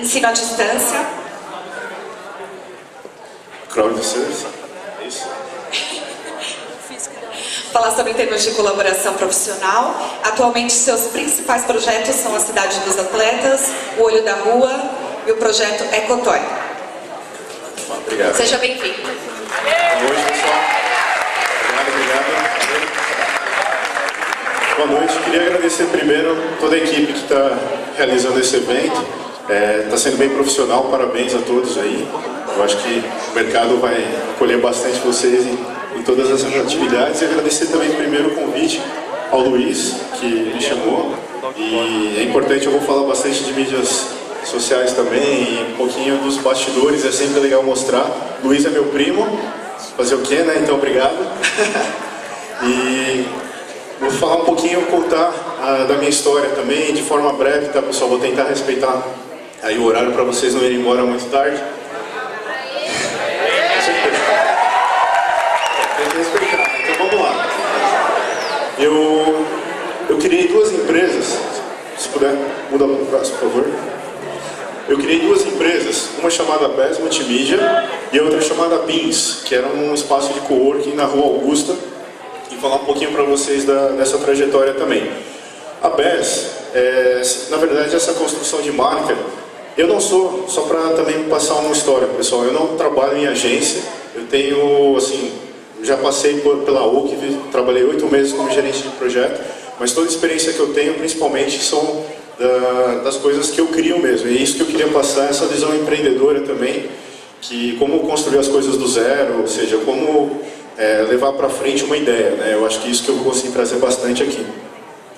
Ensino à distância. Crowd Service. Isso. Falar sobre termos de colaboração profissional. Atualmente, seus principais projetos são a Cidade dos Atletas, o Olho da Rua e o projeto Ecotoy. Obrigado. Seja bem-vindo. Boa noite, pessoal. Obrigado. Boa noite. Queria agradecer primeiro toda a equipe que está realizando esse evento. Está sendo bem profissional, parabéns a todos aí. Eu acho que o mercado vai acolher bastante vocês em todas essas atividades. E agradecer também primeiro o convite ao Luiz, que me chamou. E é importante, eu vou falar bastante de mídias sociais também, e um pouquinho dos bastidores, é sempre legal mostrar. Luiz é meu primo, fazer o quê, né? Então, obrigado. E vou falar um pouquinho, contar da minha história também, de forma breve, tá, pessoal? Vou tentar respeitar aí o horário para vocês não irem embora muito tarde. Tem que respeitar, então vamos lá. Eu criei duas empresas, se puder, muda para o próximo, por favor. Eu criei duas empresas, uma chamada BES Multimídia e outra chamada BINS, que era um espaço de coworking na Rua Augusta, e falar um pouquinho para vocês dessa trajetória também. A BES, na verdade, essa construção de marca, eu não sou, só para também passar uma história, pessoal, eu não trabalho em agência, eu tenho, assim, já passei pela UCV, trabalhei 8 meses como gerente de projeto, mas toda a experiência que eu tenho, principalmente, são das coisas que eu crio mesmo. E é isso que eu queria passar, essa visão empreendedora também, que como construir as coisas do zero, ou seja, como levar para frente uma ideia, né? Eu acho que isso que eu vou conseguir trazer bastante aqui.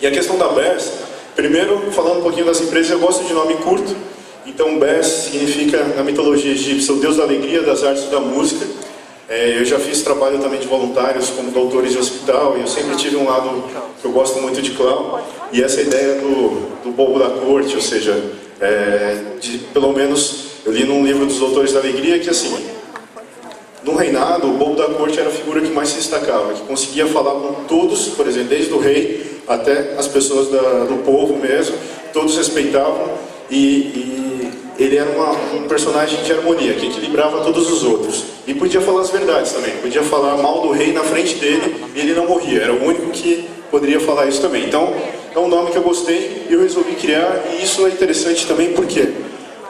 E a questão da BES, primeiro, falando um pouquinho das empresas, eu gosto de nome curto, então BES significa, na mitologia egípcia, o Deus da alegria, das artes e da música. Eu já fiz trabalho também de voluntários como doutores de hospital, e eu sempre tive um lado que eu gosto muito de clown, e essa ideia do bobo da corte, ou seja, pelo menos eu li num livro dos Doutores da Alegria que, assim, no reinado, o bobo da corte era a figura que mais se destacava, que conseguia falar com todos, por exemplo, desde o rei até as pessoas do povo mesmo, todos respeitavam, e ele era um personagem de harmonia, que equilibrava todos os outros. E podia falar as verdades também, podia falar mal do rei na frente dele e ele não morria, era o único que poderia falar isso também. Então, é um nome que eu gostei e eu resolvi criar, e isso é interessante também porque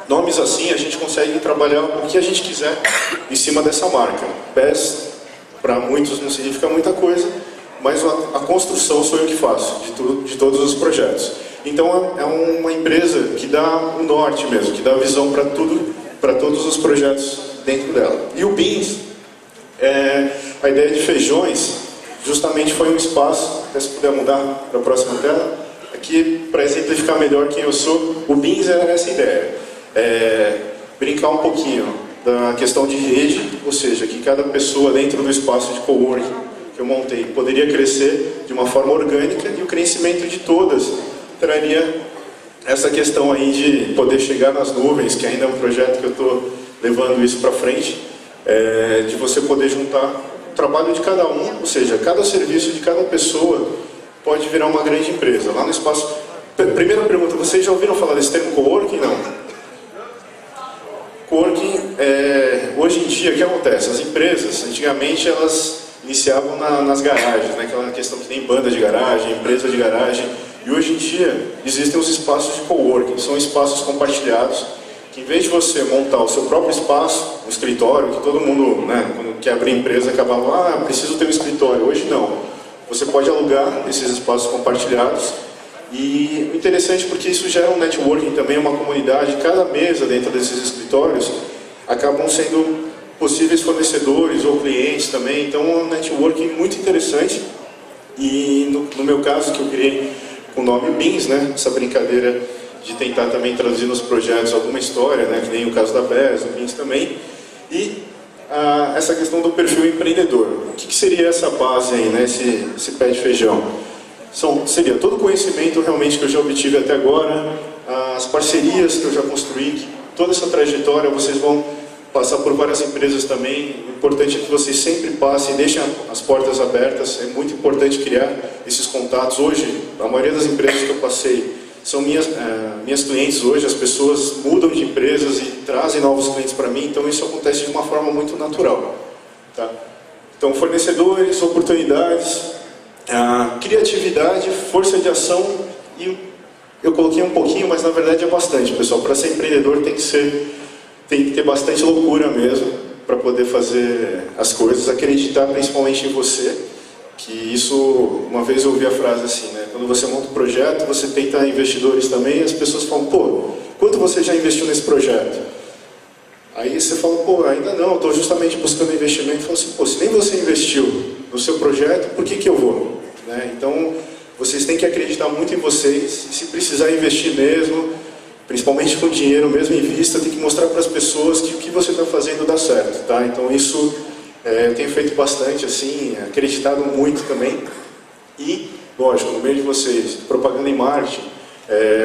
nomes assim a gente consegue trabalhar o que a gente quiser em cima dessa marca. BES, para muitos não significa muita coisa, mas a construção sou eu que faço, de todos os projetos. Então é uma empresa que dá um norte mesmo, que dá visão para tudo, para todos os projetos dentro dela. E o BINS, a ideia de feijões, justamente foi um espaço, até se puder mudar para a próxima tela, aqui para exemplificar melhor quem eu sou, o BINS era essa ideia, brincar um pouquinho da questão de rede, ou seja, que cada pessoa dentro do espaço de coworking que eu montei poderia crescer de uma forma orgânica, e o crescimento de todas traria essa questão aí de poder chegar nas nuvens, que ainda é um projeto que eu estou levando isso para frente, de você poder juntar o trabalho de cada um, ou seja, cada serviço de cada pessoa pode virar uma grande empresa. Lá no espaço... Primeira pergunta, vocês já ouviram falar desse termo coworking? Não. Coworking, hoje em dia, o que acontece? As empresas, antigamente, elas iniciavam nas garagens, né? Aquela questão que tem banda de garagem, empresa de garagem. E hoje em dia existem os espaços de coworking, são espaços compartilhados, que em vez de você montar o seu próprio espaço, um escritório, que todo mundo, né, quando quer abrir empresa, acabava, preciso ter um escritório. Hoje não. Você pode alugar esses espaços compartilhados, e o interessante é porque isso gera um networking também, uma comunidade. Cada mesa dentro desses escritórios acabam sendo possíveis fornecedores ou clientes também, então é um networking muito interessante. E no meu caso, que eu criei com o nome BINS, né? Essa brincadeira de tentar também traduzir nos projetos alguma história, né? Que nem o caso da BES, o BINS também. E essa questão do perfil empreendedor. O que seria essa base aí, né? Esse pé de feijão? Seria todo o conhecimento realmente que eu já obtive até agora, as parcerias que eu já construí, toda essa trajetória. Vocês vão passar por várias empresas também. O importante é que vocês sempre passem e deixem as portas abertas. É muito importante criar esses contatos. Hoje, a maioria das empresas que eu passei são minhas clientes hoje. As pessoas mudam de empresa. trazem novos clientes para mim, então isso acontece de uma forma muito natural. Tá? Então, fornecedores, oportunidades, criatividade, força de ação, e eu coloquei um pouquinho, mas na verdade é bastante, pessoal. Para ser empreendedor tem que ter bastante loucura mesmo, para poder fazer as coisas, acreditar principalmente em você, que isso, uma vez eu ouvi a frase assim, né? Quando você monta um projeto, você tenta investidores também, e as pessoas falam, pô, quanto você já investiu nesse projeto? Aí você fala, pô, ainda não, estou justamente buscando investimento. E fala assim, pô, se nem você investiu no seu projeto, por que eu vou? Né? Então, vocês têm que acreditar muito em vocês, e se precisar investir mesmo, principalmente com dinheiro mesmo em vista, tem que mostrar para as pessoas que o que você está fazendo dá certo, tá? Então isso eu tenho feito bastante, assim, acreditado muito também. E, lógico, no meio de vocês, propaganda e marketing,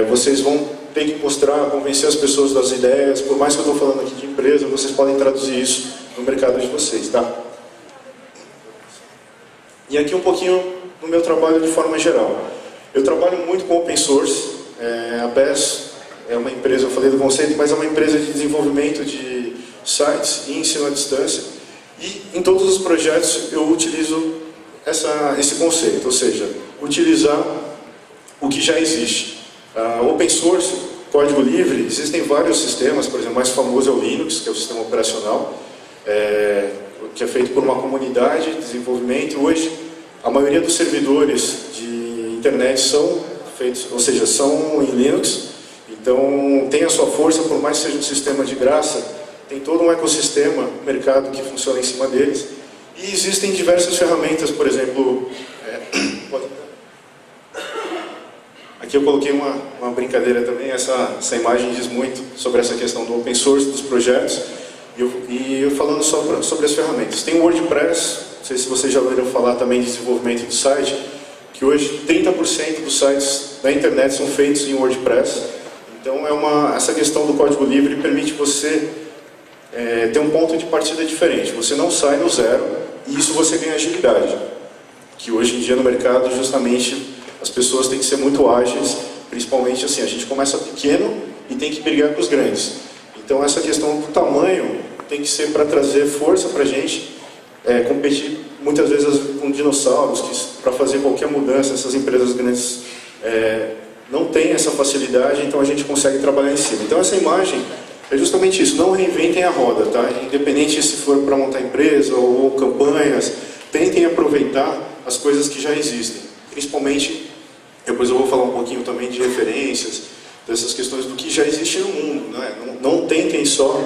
vocês vão ter que mostrar, convencer as pessoas das ideias. Por mais que eu estou falando aqui de empresa, vocês podem traduzir isso no mercado de vocês, tá? E aqui um pouquinho no meu trabalho de forma geral. Eu trabalho muito com open source, a BES é uma empresa, eu falei do conceito, mas é uma empresa de desenvolvimento de sites e ensino à distância. E em todos os projetos eu utilizo esse conceito, ou seja, utilizar o que já existe. Open source, código livre, existem vários sistemas, por exemplo, o mais famoso é o Linux, que é o sistema operacional, que é feito por uma comunidade de desenvolvimento. Hoje, a maioria dos servidores de internet são feitos, ou seja, são em Linux. Então, tem a sua força, por mais que seja um sistema de graça, tem todo um ecossistema, mercado que funciona em cima deles. E existem diversas ferramentas, por exemplo... Aqui eu coloquei uma brincadeira também, essa imagem diz muito sobre essa questão do open source, dos projetos, e eu falando sobre as ferramentas. Tem o WordPress, não sei se vocês já ouviram falar também de desenvolvimento de site, que hoje 30% dos sites da internet são feitos em WordPress. Então essa questão do código livre permite você ter um ponto de partida diferente. Você não sai do zero e isso você ganha agilidade. Que hoje em dia no mercado justamente as pessoas têm que ser muito ágeis, principalmente assim, a gente começa pequeno e tem que brigar com os grandes. Então essa questão do tamanho tem que ser para trazer força para a gente, competir muitas vezes com dinossauros, que para fazer qualquer mudança essas empresas grandes não tem essa facilidade, então a gente consegue trabalhar em cima. Então essa imagem é justamente isso, não reinventem a roda, tá? Independente se for para montar empresa ou campanhas, tentem aproveitar as coisas que já existem. Principalmente, depois eu vou falar um pouquinho também de referências, dessas questões do que já existe no mundo, né? Não tentem só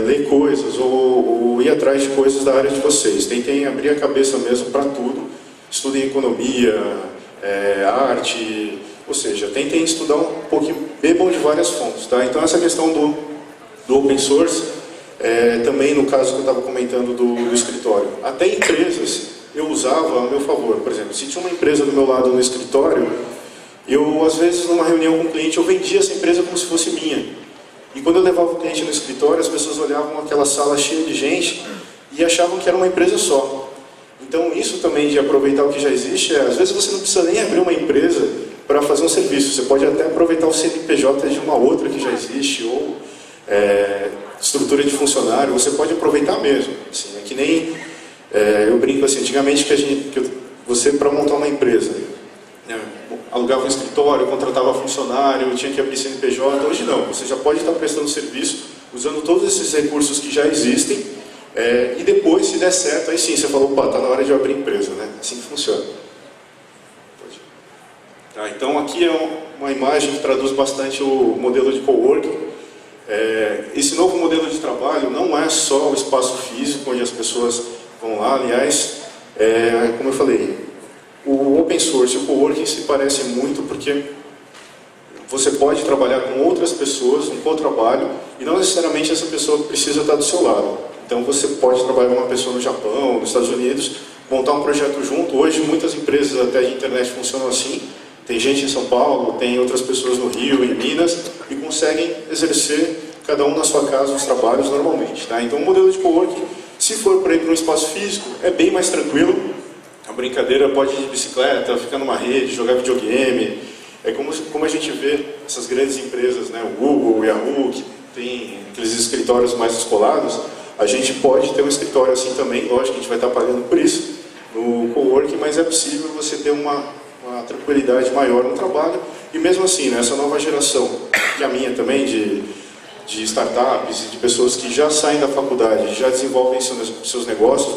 ler coisas ou ir atrás de coisas da área de vocês, tentem abrir a cabeça mesmo para tudo, estudem economia, arte... Ou seja, tentem estudar um pouquinho, bebam de várias fontes, tá? Então essa questão do open source, também no caso que eu estava comentando do escritório, até empresas eu usava a meu favor. Por exemplo, se tinha uma empresa do meu lado no escritório, eu às vezes numa reunião com o cliente eu vendia essa empresa como se fosse minha. E quando eu levava o cliente no escritório, as pessoas olhavam aquela sala cheia de gente e achavam que era uma empresa só. Então isso também de aproveitar o que já existe, às vezes você não precisa nem abrir uma empresa para fazer um serviço, você pode até aproveitar o CNPJ de uma outra que já existe, ou estrutura de funcionário, você pode aproveitar mesmo. Assim, é que nem, eu brinco assim, antigamente você para montar uma empresa, alugava um escritório, contratava funcionário, tinha que abrir CNPJ, hoje não, você já pode estar prestando serviço, usando todos esses recursos que já existem, e depois, se der certo, aí sim, você falou, opa, está na hora de abrir empresa, né? Assim que funciona. Então aqui é uma imagem que traduz bastante o modelo de coworking. Esse novo modelo de trabalho não é só o espaço físico onde as pessoas vão lá, aliás, como eu falei, o open source e o coworking se parecem muito porque você pode trabalhar com outras pessoas, um co-trabalho, e não necessariamente essa pessoa precisa estar do seu lado. Então você pode trabalhar com uma pessoa no Japão, nos Estados Unidos, montar um projeto junto. Hoje muitas empresas até de internet funcionam assim. Tem gente em São Paulo, tem outras pessoas no Rio, em Minas, e conseguem exercer, cada um na sua casa, os trabalhos normalmente. Tá? Então o modelo de coworking, se for para ir para um espaço físico, é bem mais tranquilo. A brincadeira pode ir de bicicleta, ficar numa rede, jogar videogame. É como a gente vê essas grandes empresas, né? O Google, o Yahoo, que tem aqueles escritórios mais descolados, a gente pode ter um escritório assim também, lógico que a gente vai estar pagando por isso, no coworking, mas é possível você ter uma tranquilidade maior no trabalho, e mesmo assim, né, essa nova geração, que é a minha também, de startups e de pessoas que já saem da faculdade, já desenvolvem seus negócios,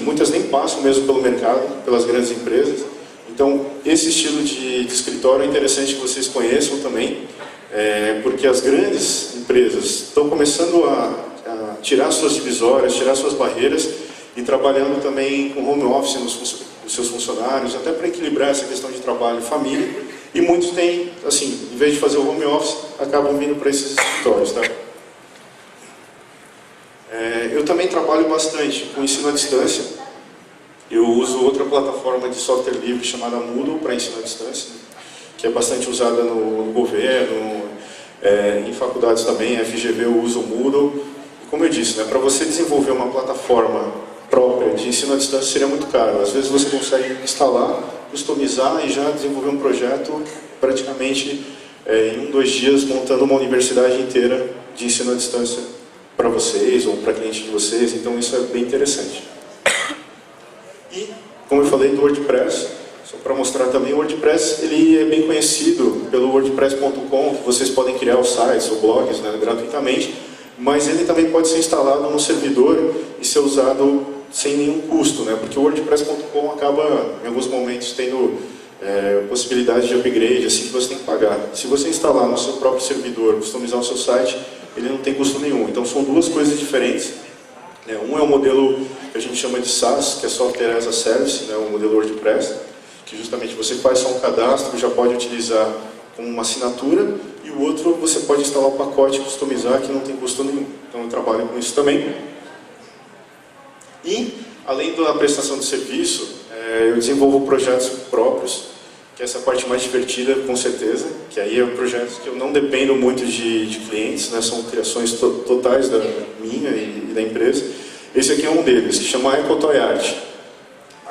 muitas nem passam mesmo pelo mercado, pelas grandes empresas. Então, esse estilo de escritório é interessante que vocês conheçam também, porque as grandes empresas estão começando a tirar suas divisórias, tirar suas barreiras e trabalhando também com home office nos seus funcionários, até para equilibrar essa questão de trabalho e família. E muitos têm, assim, em vez de fazer o home office, acabam vindo para esses escritórios, tá? Eu também trabalho bastante com ensino à distância. Eu uso outra plataforma de software livre chamada Moodle para ensino à distância, que é bastante usada no governo, em faculdades também, a FGV eu uso o Moodle. E como eu disse, né, para você desenvolver uma plataforma própria de ensino à distância seria muito caro. Às vezes você consegue instalar, customizar e já desenvolver um projeto praticamente em 1, 2 dias, montando uma universidade inteira de ensino à distância para vocês ou para cliente de vocês. Então isso é bem interessante. E, como eu falei do WordPress, só para mostrar também, o WordPress ele é bem conhecido pelo wordpress.com, que vocês podem criar os sites ou blogs, né, gratuitamente, mas ele também pode ser instalado no servidor e ser usado sem nenhum custo, né, porque o wordpress.com acaba, em alguns momentos, tendo possibilidade de upgrade, assim, que você tem que pagar. Se você instalar no seu próprio servidor, customizar o seu site, ele não tem custo nenhum. Então são duas coisas diferentes. Um é o modelo que a gente chama de SaaS, que é Software as a Service, né, o modelo WordPress, que justamente você faz só um cadastro, já pode utilizar com uma assinatura, e o outro você pode instalar o pacote e customizar, que não tem custo nenhum. Então eu trabalho com isso também. E, além da prestação de serviço, eu desenvolvo projetos próprios, que é essa parte mais divertida, com certeza, que aí é projetos que eu não dependo muito de clientes, né, são criações totais da minha e da empresa. Esse aqui é um deles, que chama Ecotoy Art.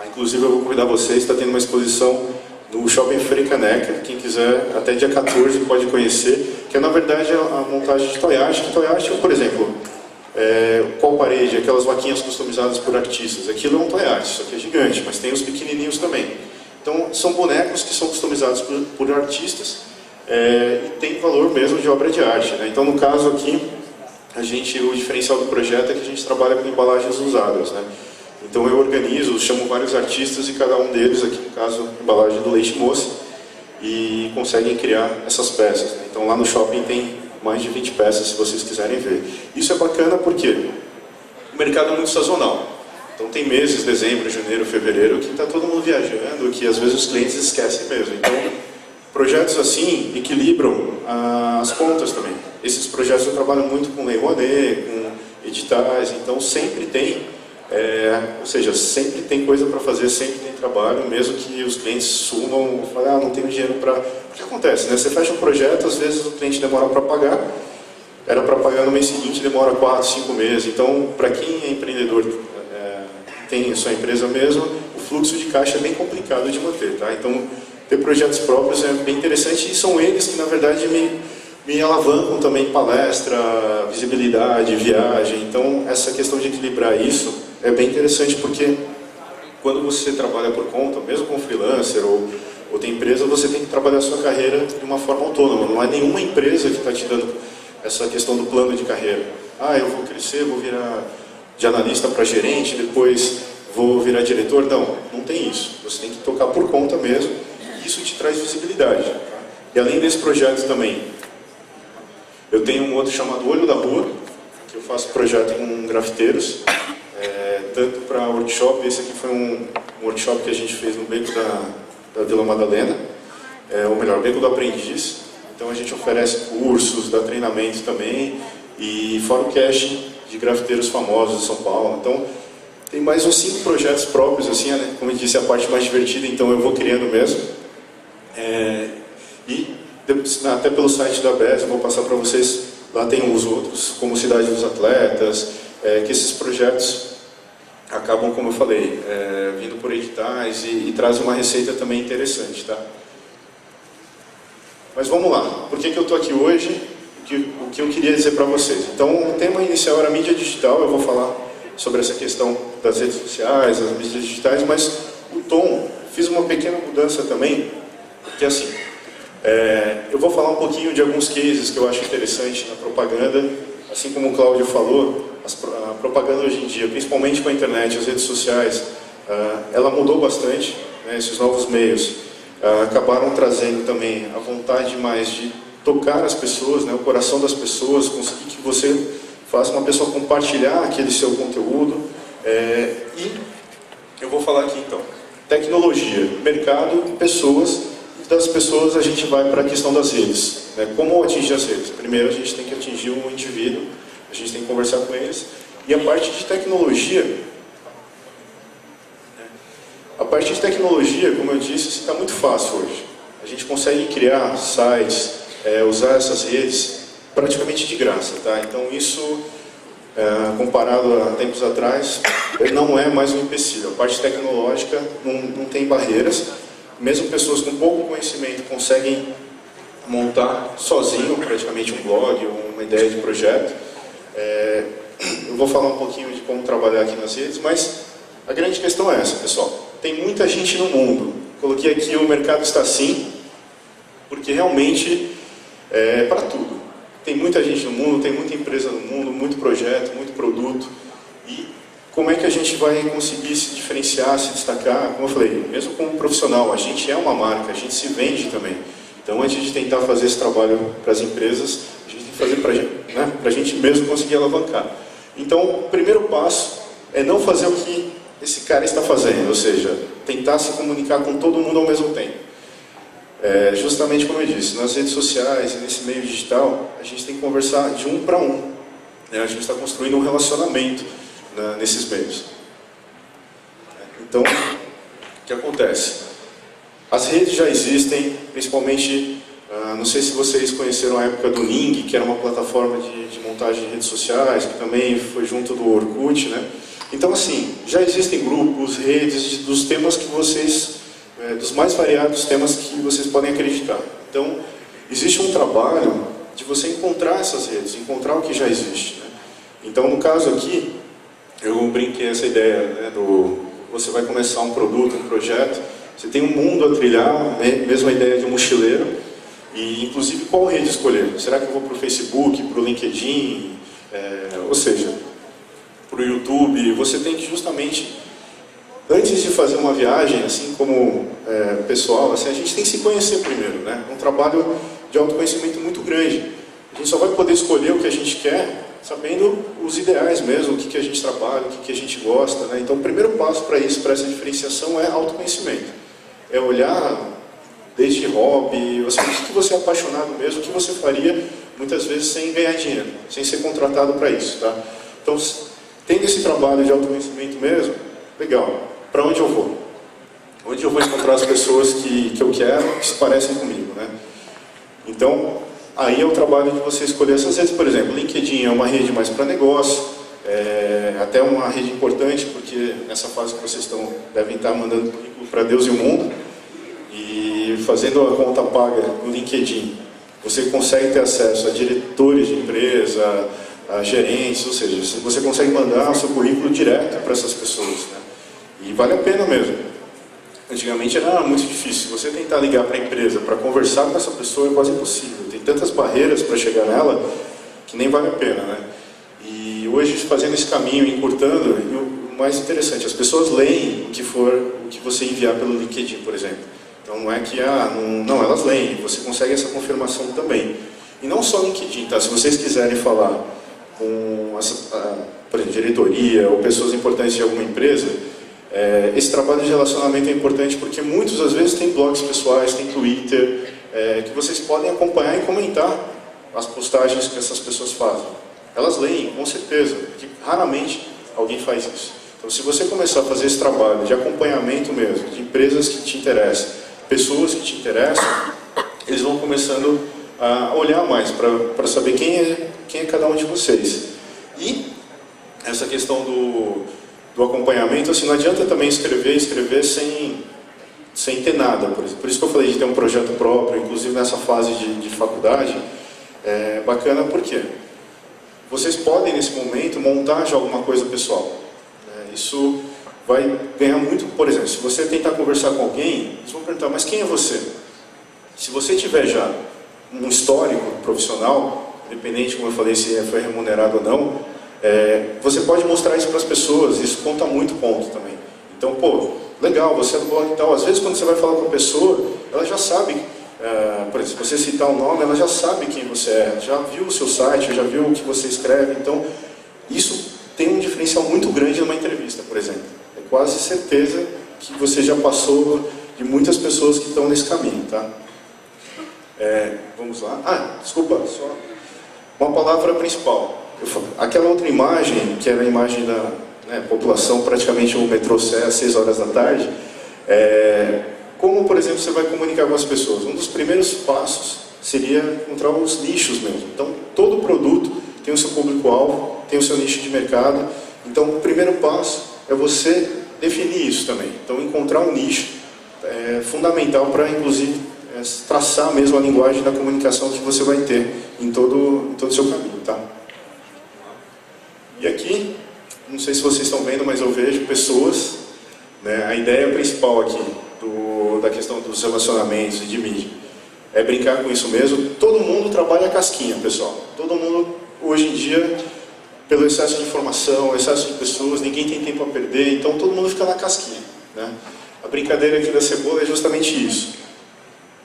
Inclusive eu vou convidar vocês, está tendo uma exposição no Shopping Feira e Caneca, quem quiser, até dia 14 pode conhecer, que é na verdade a montagem de toy art. Que toy art, por exemplo, qual parede, aquelas vaquinhas customizadas por artistas, aquilo é um toy art, isso aqui é gigante, mas tem os pequenininhos também. Então são bonecos que são customizados por artistas e tem valor mesmo de obra de arte, né? Então no caso aqui, o diferencial do projeto é que a gente trabalha com embalagens usadas, né? Então eu organizo, chamo vários artistas e cada um deles, aqui no caso, embalagem do Leite Moça, e conseguem criar essas peças, né? Então lá no shopping tem mais de 20 peças, se vocês quiserem ver. Isso é bacana porque o mercado é muito sazonal. Então tem meses, dezembro, janeiro, fevereiro, que está todo mundo viajando, que às vezes os clientes esquecem mesmo. Então, projetos assim equilibram as contas também. Esses projetos eu trabalho muito com Lei Rouanet, com editais, então sempre tem, ou seja, sempre tem coisa para fazer, sempre tem trabalho, mesmo que os clientes sumam, falem, não tenho dinheiro para... O que acontece, né? Você fecha um projeto, às vezes o cliente demora para pagar, era para pagar no mês seguinte, demora 4, 5 meses. Então, para quem é empreendedor, tem sua empresa mesmo, o fluxo de caixa é bem complicado de manter, tá? Então, ter projetos próprios é bem interessante e são eles que, na verdade, me alavancam também palestra, visibilidade, viagem. Então, essa questão de equilibrar isso é bem interessante porque quando você trabalha por conta, mesmo com freelancer ou tem empresa, você tem que trabalhar a sua carreira de uma forma autônoma. Não é nenhuma empresa que está te dando essa questão do plano de carreira. Eu vou crescer, vou virar de analista para gerente, depois vou virar diretor. Não tem isso. Você tem que tocar por conta mesmo e isso te traz visibilidade. Tá? E além desse projeto também, eu tenho um outro chamado Olho da Rua, que eu faço projeto com grafiteiros, tanto para workshop. Esse aqui foi um workshop que a gente fez no Beco da Vila Madalena, ou melhor, Beco do Aprendiz. Então a gente oferece cursos, dá treinamento também, e fora o casting de grafiteiros famosos de São Paulo. Então tem mais uns 5 projetos próprios, assim, né? Como eu disse, a parte mais divertida, então eu vou criando mesmo. E até pelo site da BES, eu vou passar para vocês, lá tem os outros, como Cidade dos Atletas, que esses projetos acabam, como eu falei, vindo por editais e trazem uma receita também interessante, tá? Mas vamos lá, por que eu estou aqui hoje? O o que eu queria dizer para vocês. Então, o tema inicial era mídia digital, eu vou falar sobre essa questão das redes sociais, das mídias digitais, mas o tom, fiz uma pequena mudança também, que é assim, eu vou falar um pouquinho de alguns cases que eu acho interessante na propaganda, assim como o Cláudio falou, a propaganda hoje em dia, principalmente com a internet, as redes sociais, ela mudou bastante, né, esses novos meios acabaram trazendo também a vontade mais de tocar as pessoas, né, o coração das pessoas, conseguir que você faça uma pessoa compartilhar aquele seu conteúdo. E eu vou falar aqui então, tecnologia, mercado, pessoas, e das pessoas a gente vai para a questão das redes, né, como atingir as redes. Primeiro a gente tem que atingir um indivíduo, a gente tem que conversar com eles, e a parte de tecnologia, como eu disse, está muito fácil hoje. A gente consegue criar sites, usar essas redes praticamente de graça, tá? Então isso, comparado a tempos atrás, não é mais um empecilho. A parte tecnológica não tem barreiras. Mesmo pessoas com pouco conhecimento conseguem montar sozinho praticamente um blog ou uma ideia de projeto. Eu vou falar um pouquinho de como trabalhar aqui nas redes, mas a grande questão é essa, pessoal. Tem muita gente no mundo. Coloquei aqui, o mercado está assim, porque realmente é para tudo. Tem muita gente no mundo, tem muita empresa no mundo, muito projeto, muito produto. E como é que a gente vai conseguir se diferenciar, se destacar? Como eu falei, mesmo como profissional, a gente é uma marca, a gente se vende também. Então, antes de tentar fazer esse trabalho para as empresas, a gente tem que fazer para a gente mesmo conseguir alavancar. Então, o primeiro passo é não fazer o que esse cara está fazendo, ou seja, tentar se comunicar com todo mundo ao mesmo tempo. Justamente como eu disse, nas redes sociais e nesse meio digital, a gente tem que conversar de um para um. Né? A gente está construindo um relacionamento, né, nesses meios. Então, o que acontece? As redes já existem, principalmente, não sei se vocês conheceram a época do Ning, que era uma plataforma de montagem de redes sociais, que também foi junto do Orkut, né? Então, assim, já existem grupos, redes, dos temas que vocês, dos mais variados temas que vocês podem acreditar. Então, existe um trabalho de você encontrar essas redes, encontrar o que já existe, né? Então, no caso aqui, eu brinquei essa ideia, né, você vai começar um produto, um projeto, você tem um mundo a trilhar, né, mesmo a ideia de um mochileiro, e inclusive qual rede escolher? Será que eu vou para o Facebook, para o LinkedIn, ou seja, para o YouTube? Você tem que justamente, antes de fazer uma viagem, assim como pessoal, assim, a gente tem que se conhecer primeiro, né? É um trabalho de autoconhecimento muito grande. A gente só vai poder escolher o que a gente quer sabendo os ideais mesmo, o que a gente trabalha, o que a gente gosta, né? Então, o primeiro passo para isso, para essa diferenciação, é autoconhecimento. É olhar desde hobby, o que você é apaixonado mesmo, o que você faria, muitas vezes, sem ganhar dinheiro, sem ser contratado para isso, tá? Então, tendo esse trabalho de autoconhecimento mesmo, legal, para onde eu vou? Onde eu vou encontrar as pessoas que eu quero, que se parecem comigo, né? Então, aí é o trabalho de você escolher essas redes. Por exemplo, LinkedIn é uma rede mais para negócio, até uma rede importante, porque nessa fase que vocês devem estar mandando currículo para Deus e o mundo, e fazendo a conta paga no LinkedIn, você consegue ter acesso a diretores de empresa, a gerentes, ou seja, você consegue mandar o seu currículo direto para essas pessoas, né? E vale a pena mesmo. Antigamente era muito difícil. Você tentar ligar para a empresa para conversar com essa pessoa é quase impossível. Tem tantas barreiras para chegar nela que nem vale a pena, né? E hoje, fazendo esse caminho, encurtando, o mais interessante, as pessoas leem o que você enviar pelo LinkedIn, por exemplo. Então não é que, não, elas leem, você consegue essa confirmação também. E não só LinkedIn, tá? Se vocês quiserem falar com, por exemplo, diretoria ou pessoas importantes de alguma empresa, esse trabalho de relacionamento é importante porque muitas das vezes tem blogs pessoais, tem Twitter, que vocês podem acompanhar e comentar as postagens que essas pessoas fazem. Elas leem, com certeza, porque raramente alguém faz isso. Então, se você começar a fazer esse trabalho de acompanhamento mesmo, de empresas que te interessam, pessoas que te interessam, eles vão começando a olhar mais para saber quem é cada um de vocês. E essa questão do acompanhamento, assim, não adianta também escrever sem ter nada. Por isso que eu falei de ter um projeto próprio, inclusive nessa fase de faculdade, bacana por quê? Vocês podem, nesse momento, montar já alguma coisa pessoal. Isso vai ganhar muito, por exemplo, se você tentar conversar com alguém, eles vão perguntar, mas quem é você? Se você tiver já um histórico profissional, independente, como eu falei, se foi remunerado ou não, você pode mostrar isso para as pessoas, isso conta muito ponto também. Então, pô, legal, você é do blog e tal. Às vezes, quando você vai falar com a pessoa, ela já sabe, por exemplo, se você citar o nome, ela já sabe quem você é, já viu o seu site, já viu o que você escreve. Então, isso tem um diferencial muito grande numa entrevista, por exemplo. É quase certeza que você já passou de muitas pessoas que estão nesse caminho, tá? Vamos lá. Desculpa, só uma palavra principal. Aquela outra imagem, que era a imagem da população, praticamente o metrô Sé às 6 horas da tarde, como, por exemplo, você vai comunicar com as pessoas? Um dos primeiros passos seria encontrar os nichos mesmo. Então, todo produto tem o seu público-alvo, tem o seu nicho de mercado. Então, o primeiro passo é você definir isso também. Então, encontrar um nicho é fundamental para, inclusive, traçar mesmo a linguagem da comunicação que você vai ter em todo o seu caminho, tá? E aqui, não sei se vocês estão vendo, mas eu vejo pessoas, né? A ideia principal aqui da questão dos relacionamentos e de mídia é brincar com isso mesmo. Todo mundo trabalha a casquinha, pessoal. Todo mundo, hoje em dia, pelo excesso de informação, excesso de pessoas, ninguém tem tempo a perder, então todo mundo fica na casquinha, né? A brincadeira aqui da cebola é justamente isso.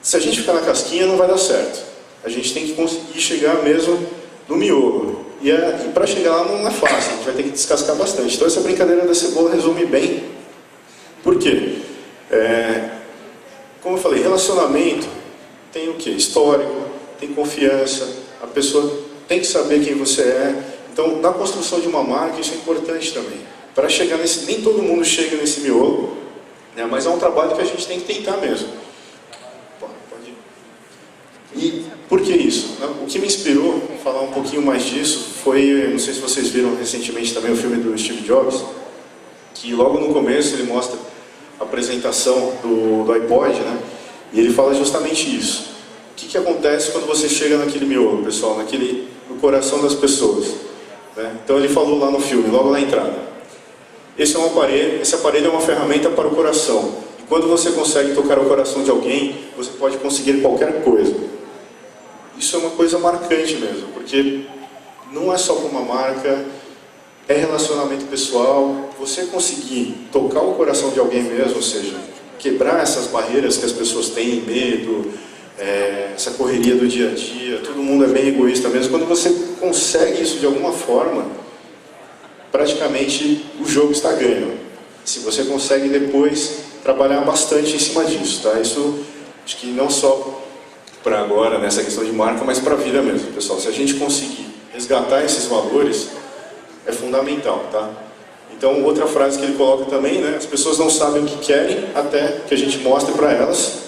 Se a gente ficar na casquinha, não vai dar certo. A gente tem que conseguir chegar mesmo no miolo. E para chegar lá não é fácil, a gente vai ter que descascar bastante. Então essa brincadeira da cebola resume bem. Por quê? Como eu falei, relacionamento tem o quê? Histórico, tem confiança, a pessoa tem que saber quem você é. Então, na construção de uma marca, isso é importante também. Para chegar nesse... Nem todo mundo chega nesse miolo, né? Mas é um trabalho que a gente tem que tentar mesmo. Pode ir. E por que isso? O que me inspirou a falar um pouquinho mais disso foi, não sei se vocês viram recentemente também o filme do Steve Jobs, que logo no começo ele mostra a apresentação do iPod, né? E ele fala justamente isso. O que acontece quando você chega naquele miolo, pessoal, no coração das pessoas, né? Então ele falou lá no filme, logo na entrada. Esse aparelho é uma ferramenta para o coração. E quando você consegue tocar o coração de alguém, você pode conseguir qualquer coisa. Isso é uma coisa marcante mesmo, porque não é só com uma marca, é relacionamento pessoal. Você conseguir tocar o coração de alguém mesmo, ou seja, quebrar essas barreiras que as pessoas têm, medo, essa correria do dia a dia, todo mundo é bem egoísta mesmo. Quando você consegue isso de alguma forma, praticamente o jogo está ganho. Se você consegue depois trabalhar bastante em cima disso, tá? Isso acho que não só para agora, nessa questão de marca, mas para a vida mesmo, pessoal. Se a gente conseguir resgatar esses valores, é fundamental, tá? Então, outra frase que ele coloca também, né? As pessoas não sabem o que querem até que a gente mostre para elas.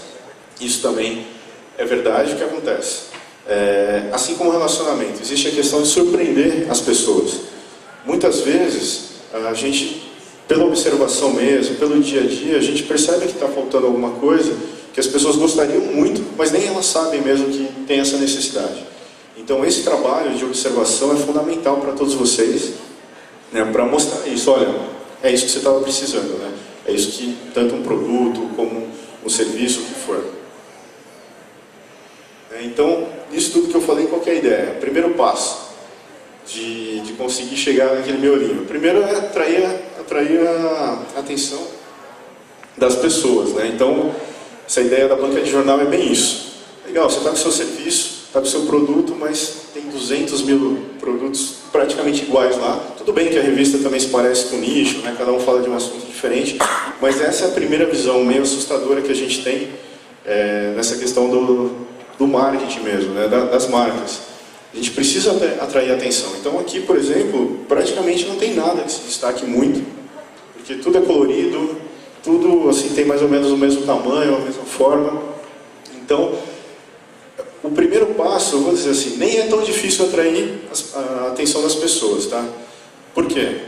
Isso também é verdade. O que acontece? Assim como relacionamento, existe a questão de surpreender as pessoas. Muitas vezes, a gente, pela observação mesmo, pelo dia a dia, a gente percebe que está faltando alguma coisa que as pessoas gostariam muito, mas nem elas sabem mesmo que tem essa necessidade. Então, esse trabalho de observação é fundamental para todos vocês, né, para mostrar isso. Olha, é isso que você estava precisando, né? É isso que tanto um produto como um serviço, o que for. Então, isso tudo que eu falei, qual que é a ideia? O primeiro passo de conseguir chegar naquele miolinho. Primeiro é atrair a atenção das pessoas, né? Então, essa ideia da banca de jornal é bem isso. Legal, você está com o seu serviço, está com o seu produto, mas tem 200 mil produtos praticamente iguais lá. Tudo bem que a revista também se parece com o nicho, né? Cada um fala de um assunto diferente, mas essa é a primeira visão meio assustadora que a gente tem nessa questão do marketing mesmo, né? Das marcas. A gente precisa atrair atenção. Então aqui, por exemplo, praticamente não tem nada que se destaque muito, porque tudo é colorido, tudo assim tem mais ou menos o mesmo tamanho, a mesma forma. Então, o primeiro passo, eu vou dizer assim, nem é tão difícil atrair a atenção das pessoas, tá? Por quê?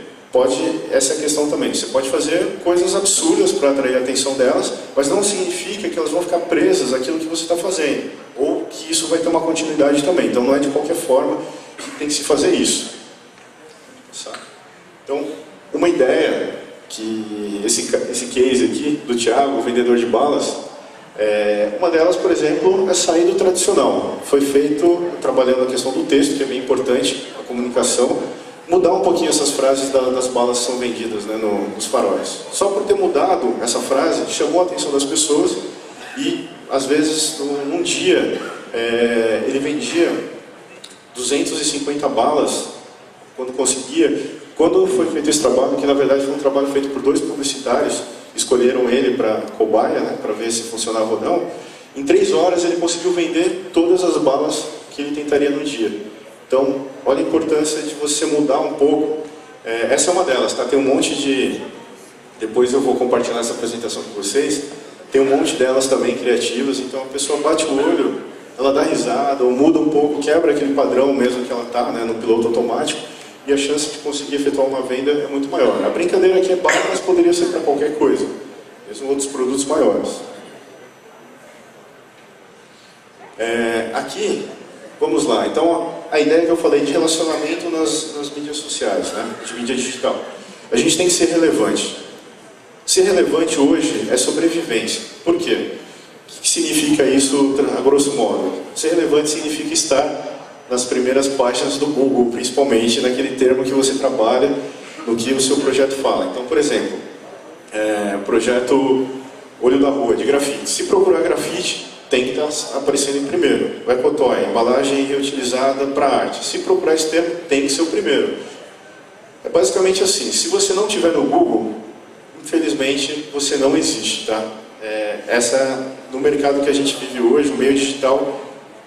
Essa é a questão também. Você pode fazer coisas absurdas para atrair a atenção delas, mas não significa que elas vão ficar presas àquilo que você está fazendo. Ou que isso vai ter uma continuidade também. Então não é de qualquer forma que tem que se fazer isso. Então, uma ideia que esse case aqui do Thiago, o vendedor de balas, uma delas, por exemplo, é sair do tradicional. Foi feito trabalhando a questão do texto, que é bem importante, a comunicação, mudar um pouquinho essas frases das balas que são vendidas, né, nos faróis. Só por ter mudado essa frase, chamou a atenção das pessoas e, às vezes, num dia, ele vendia 250 balas, quando conseguia. Quando foi feito esse trabalho, que na verdade foi um trabalho feito por 2 publicitários, escolheram ele para cobaia, né, para ver se funcionava ou não, em 3 horas ele conseguiu vender todas as balas que ele tentaria no dia. Então, olha a importância de você mudar um pouco. Essa é uma delas, tá? Tem um monte de... Depois eu vou compartilhar essa apresentação com vocês. Tem um monte delas também criativas, então a pessoa bate o olho, ela dá risada, ou muda um pouco, quebra aquele padrão mesmo que ela está, né, no piloto automático, e a chance de conseguir efetuar uma venda é muito maior. A brincadeira aqui é bala, mas poderia ser para qualquer coisa, mesmo outros produtos maiores. Aqui, vamos lá. Então, a ideia que eu falei de relacionamento nas mídias sociais, né, de mídia digital. A gente tem que ser relevante. Ser relevante hoje é sobrevivência. Por quê? O que significa isso, a grosso modo? Ser relevante significa estar nas primeiras páginas do Google, principalmente naquele termo que você trabalha, no que o seu projeto fala. Então, por exemplo, projeto Olho da Rua, de grafite. Se procurar grafite, tem que estar aparecendo em primeiro. O Ecotoy, embalagem reutilizada para arte. Se procurar esse termo, tem que ser o primeiro. É basicamente assim, se você não tiver no Google, infelizmente, você não existe, tá? No mercado que a gente vive hoje, o meio digital,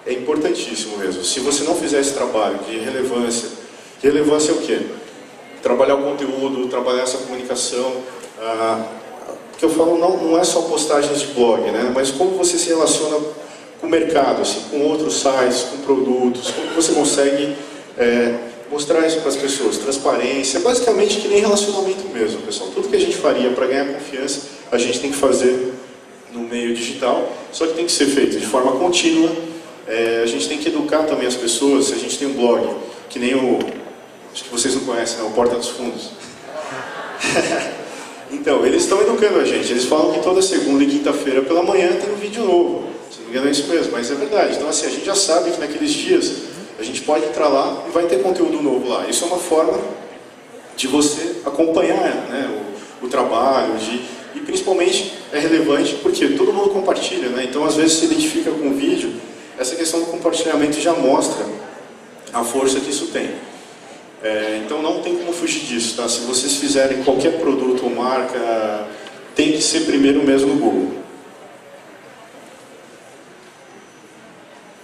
é importantíssimo mesmo. Se você não fizer esse trabalho de relevância é o quê? Trabalhar o conteúdo, trabalhar essa comunicação. O que eu falo não é só postagens de blog, né? Mas como você se relaciona com o mercado, assim, com outros sites, com produtos, como você consegue mostrar isso para as pessoas. Transparência, basicamente que nem relacionamento mesmo, pessoal. Tudo que a gente faria para ganhar confiança, a gente tem que fazer no meio digital, só que tem que ser feito de forma contínua. A gente tem que educar também as pessoas. Se a gente tem um blog, que nem acho que vocês não conhecem, né? O Porta dos Fundos. Então, eles estão educando a gente. Eles falam que toda segunda e quinta-feira pela manhã tem um vídeo novo. Se não me engano é isso mesmo, mas é verdade. Então, assim, a gente já sabe que naqueles dias a gente pode entrar lá e vai ter conteúdo novo lá. Isso é uma forma de você acompanhar, né, o trabalho, e principalmente é relevante porque todo mundo compartilha, né? Então, às vezes, se identifica com o vídeo. Essa questão do compartilhamento já mostra a força que isso tem. Então não tem como fugir disso, tá? Se vocês fizerem qualquer produto ou marca, tem que ser primeiro mesmo no Google.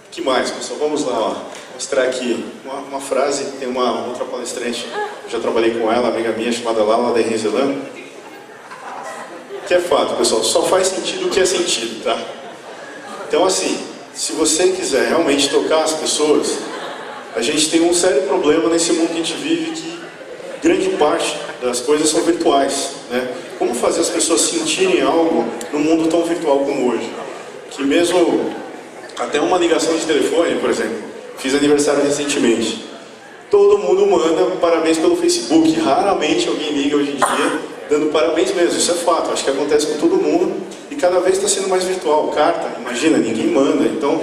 O que mais, pessoal? Vamos lá, ó. Mostrar aqui uma frase. Tem uma outra palestrante, eu já trabalhei com ela, amiga minha, chamada Lala de Renzelan, que é fato, pessoal, só faz sentido o que é sentido, tá? Então, assim, se você quiser realmente tocar as pessoas, a gente tem um sério problema nesse mundo que a gente vive, que grande parte das coisas são virtuais, né? Como fazer as pessoas sentirem algo num mundo tão virtual como hoje? Que mesmo até uma ligação de telefone, por exemplo, fiz aniversário recentemente, todo mundo manda parabéns pelo Facebook, raramente alguém liga hoje em dia dando parabéns mesmo, isso é fato, acho que acontece com todo mundo e cada vez está sendo mais virtual. Carta, imagina, ninguém manda, então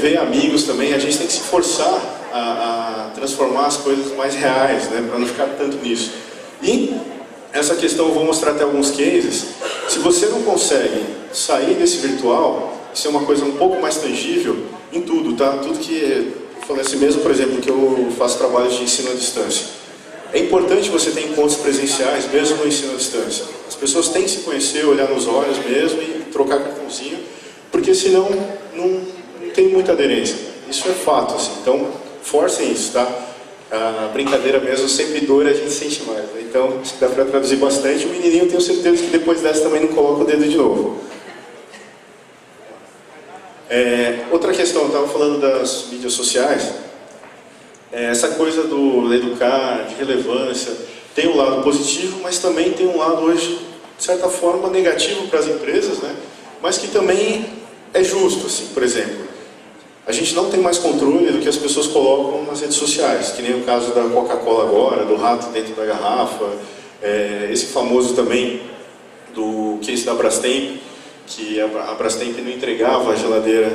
ver amigos também, a gente tem que se forçar a transformar as coisas mais reais, né, para não ficar tanto nisso. E essa questão eu vou mostrar até alguns cases. Se você não consegue sair desse virtual, isso é uma coisa um pouco mais tangível em tudo, tá? Tudo que eu falei assim mesmo, por exemplo, que eu faço trabalhos de ensino à distância. É importante você ter encontros presenciais, mesmo no ensino à distância. As pessoas têm que se conhecer, olhar nos olhos mesmo e trocar cartãozinho, porque senão não tem muita aderência. Isso é fato, assim. Então, forcem isso, tá? A brincadeira mesmo, sempre dor, a gente sente mais. Né? Então, dá para traduzir bastante. O menininho, tenho certeza que depois dessa também não coloca o dedo de novo. Outra questão, eu estava falando das mídias sociais. Essa coisa do educar, de relevância, tem um lado positivo, mas também tem um lado hoje, de certa forma, negativo para as empresas, né? Mas que também é justo, assim, por exemplo. a gente não tem mais controle do que as pessoas colocam nas redes sociais, que nem o caso da Coca-Cola agora, do rato dentro da garrafa, esse famoso também do case da Brastemp, que a Brastemp não entregava a geladeira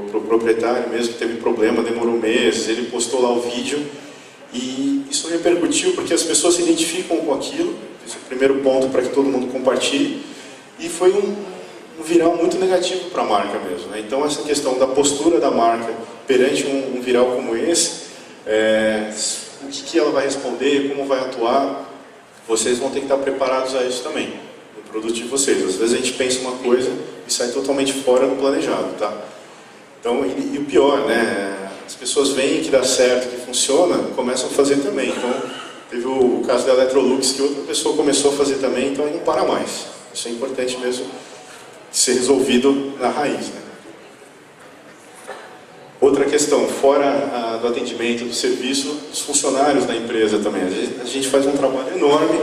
para o proprietário mesmo, que teve problema, demorou meses, ele postou lá o vídeo e isso repercutiu porque as pessoas se identificam com aquilo, esse é o primeiro ponto para que todo mundo compartilhe, e foi um viral muito negativo para a marca mesmo, né? Então essa questão da postura da marca perante um viral como esse, o que ela vai responder, como vai atuar, vocês vão ter que estar preparados a isso também, no produto de vocês. Às vezes a gente pensa uma coisa e sai totalmente fora do planejado, tá? Então, e o pior, né? As pessoas veem que dá certo, que funciona, começam a fazer também. Então, teve o caso da Electrolux, que outra pessoa começou a fazer também, então aí não para mais. Isso é importante mesmo ser resolvido na raiz, né? Outra questão, fora do atendimento, do serviço, os funcionários da empresa também. A gente faz um trabalho enorme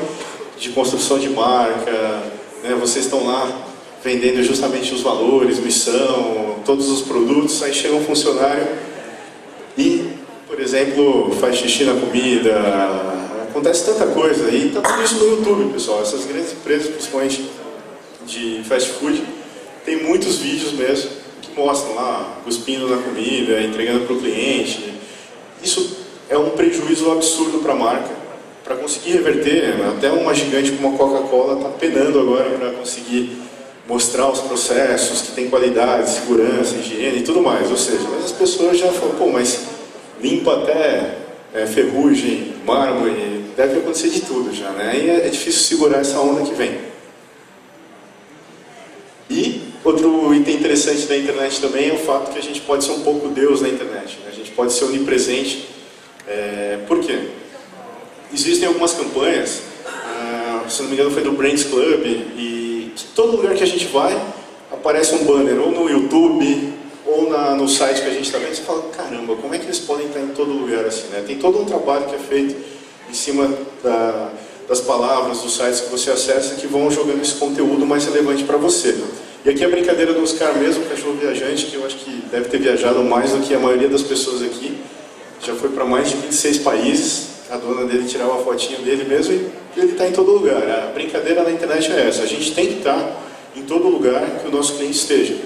de construção de marca, né? Vocês estão lá vendendo justamente os valores, missão, todos os produtos, aí chega um funcionário e, por exemplo, faz xixi na comida, acontece tanta coisa, e está tudo isso no YouTube, pessoal. Essas grandes empresas, principalmente de fast food, tem muitos vídeos mesmo que mostram lá, cuspindo na comida, entregando para o cliente. Isso é um prejuízo absurdo para a marca. Para conseguir reverter, até uma gigante como a Coca-Cola está penando agora para conseguir mostrar os processos, que tem qualidade, segurança, higiene e tudo mais. Ou seja, mas as pessoas já falam, pô, mas limpa até ferrugem, mármore, deve acontecer de tudo já, né? E é difícil segurar essa onda que vem. E outro item interessante da internet também é o fato que a gente pode ser um pouco Deus na internet, né? A gente pode ser onipresente. Por quê? Existem algumas campanhas, se não me engano foi do Brands Club, e que todo lugar que a gente vai aparece um banner, ou no YouTube, ou no site que a gente está vendo, você fala, caramba, como é que eles podem estar em todo lugar assim, né? Tem todo um trabalho que é feito em cima das palavras, dos sites que você acessa, que vão jogando esse conteúdo mais relevante para você. E aqui a brincadeira do Oscar mesmo, cachorro viajante, que eu acho que deve ter viajado mais do que a maioria das pessoas aqui, já foi para mais de 26 países, a dona dele tirava a fotinha dele mesmo e ele está em todo lugar. A brincadeira na internet é essa, a gente tem que estar em todo lugar que o nosso cliente esteja.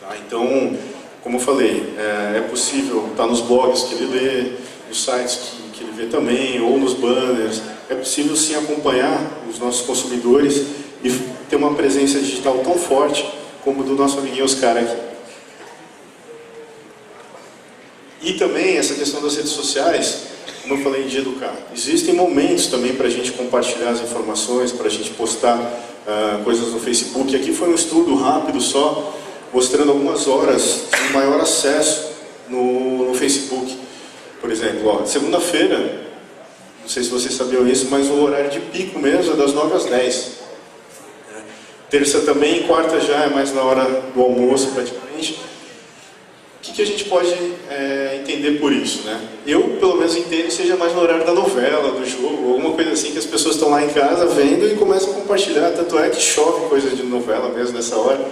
Tá? Então, como eu falei, é possível estar nos blogs que ele lê, nos sites que ele vê também, ou nos banners. É possível sim acompanhar os nossos consumidores e ter uma presença digital tão forte como do nosso amiguinho Oscar aqui. E também essa questão das redes sociais, como eu falei, de educar. Existem momentos também para a gente compartilhar as informações, para a gente postar coisas no Facebook. Aqui foi um estudo rápido só, mostrando algumas horas de maior acesso no Facebook. Por exemplo, segunda-feira, não sei se vocês sabiam isso, mas o horário de pico mesmo é das 9 às 10. Terça também, quarta já é mais na hora do almoço praticamente. O que a gente pode entender por isso, né? Eu, pelo menos, entendo que seja mais no horário da novela, do jogo, alguma coisa assim, que as pessoas estão lá em casa vendo e começam a compartilhar. Tanto é que chove coisa de novela mesmo nessa hora.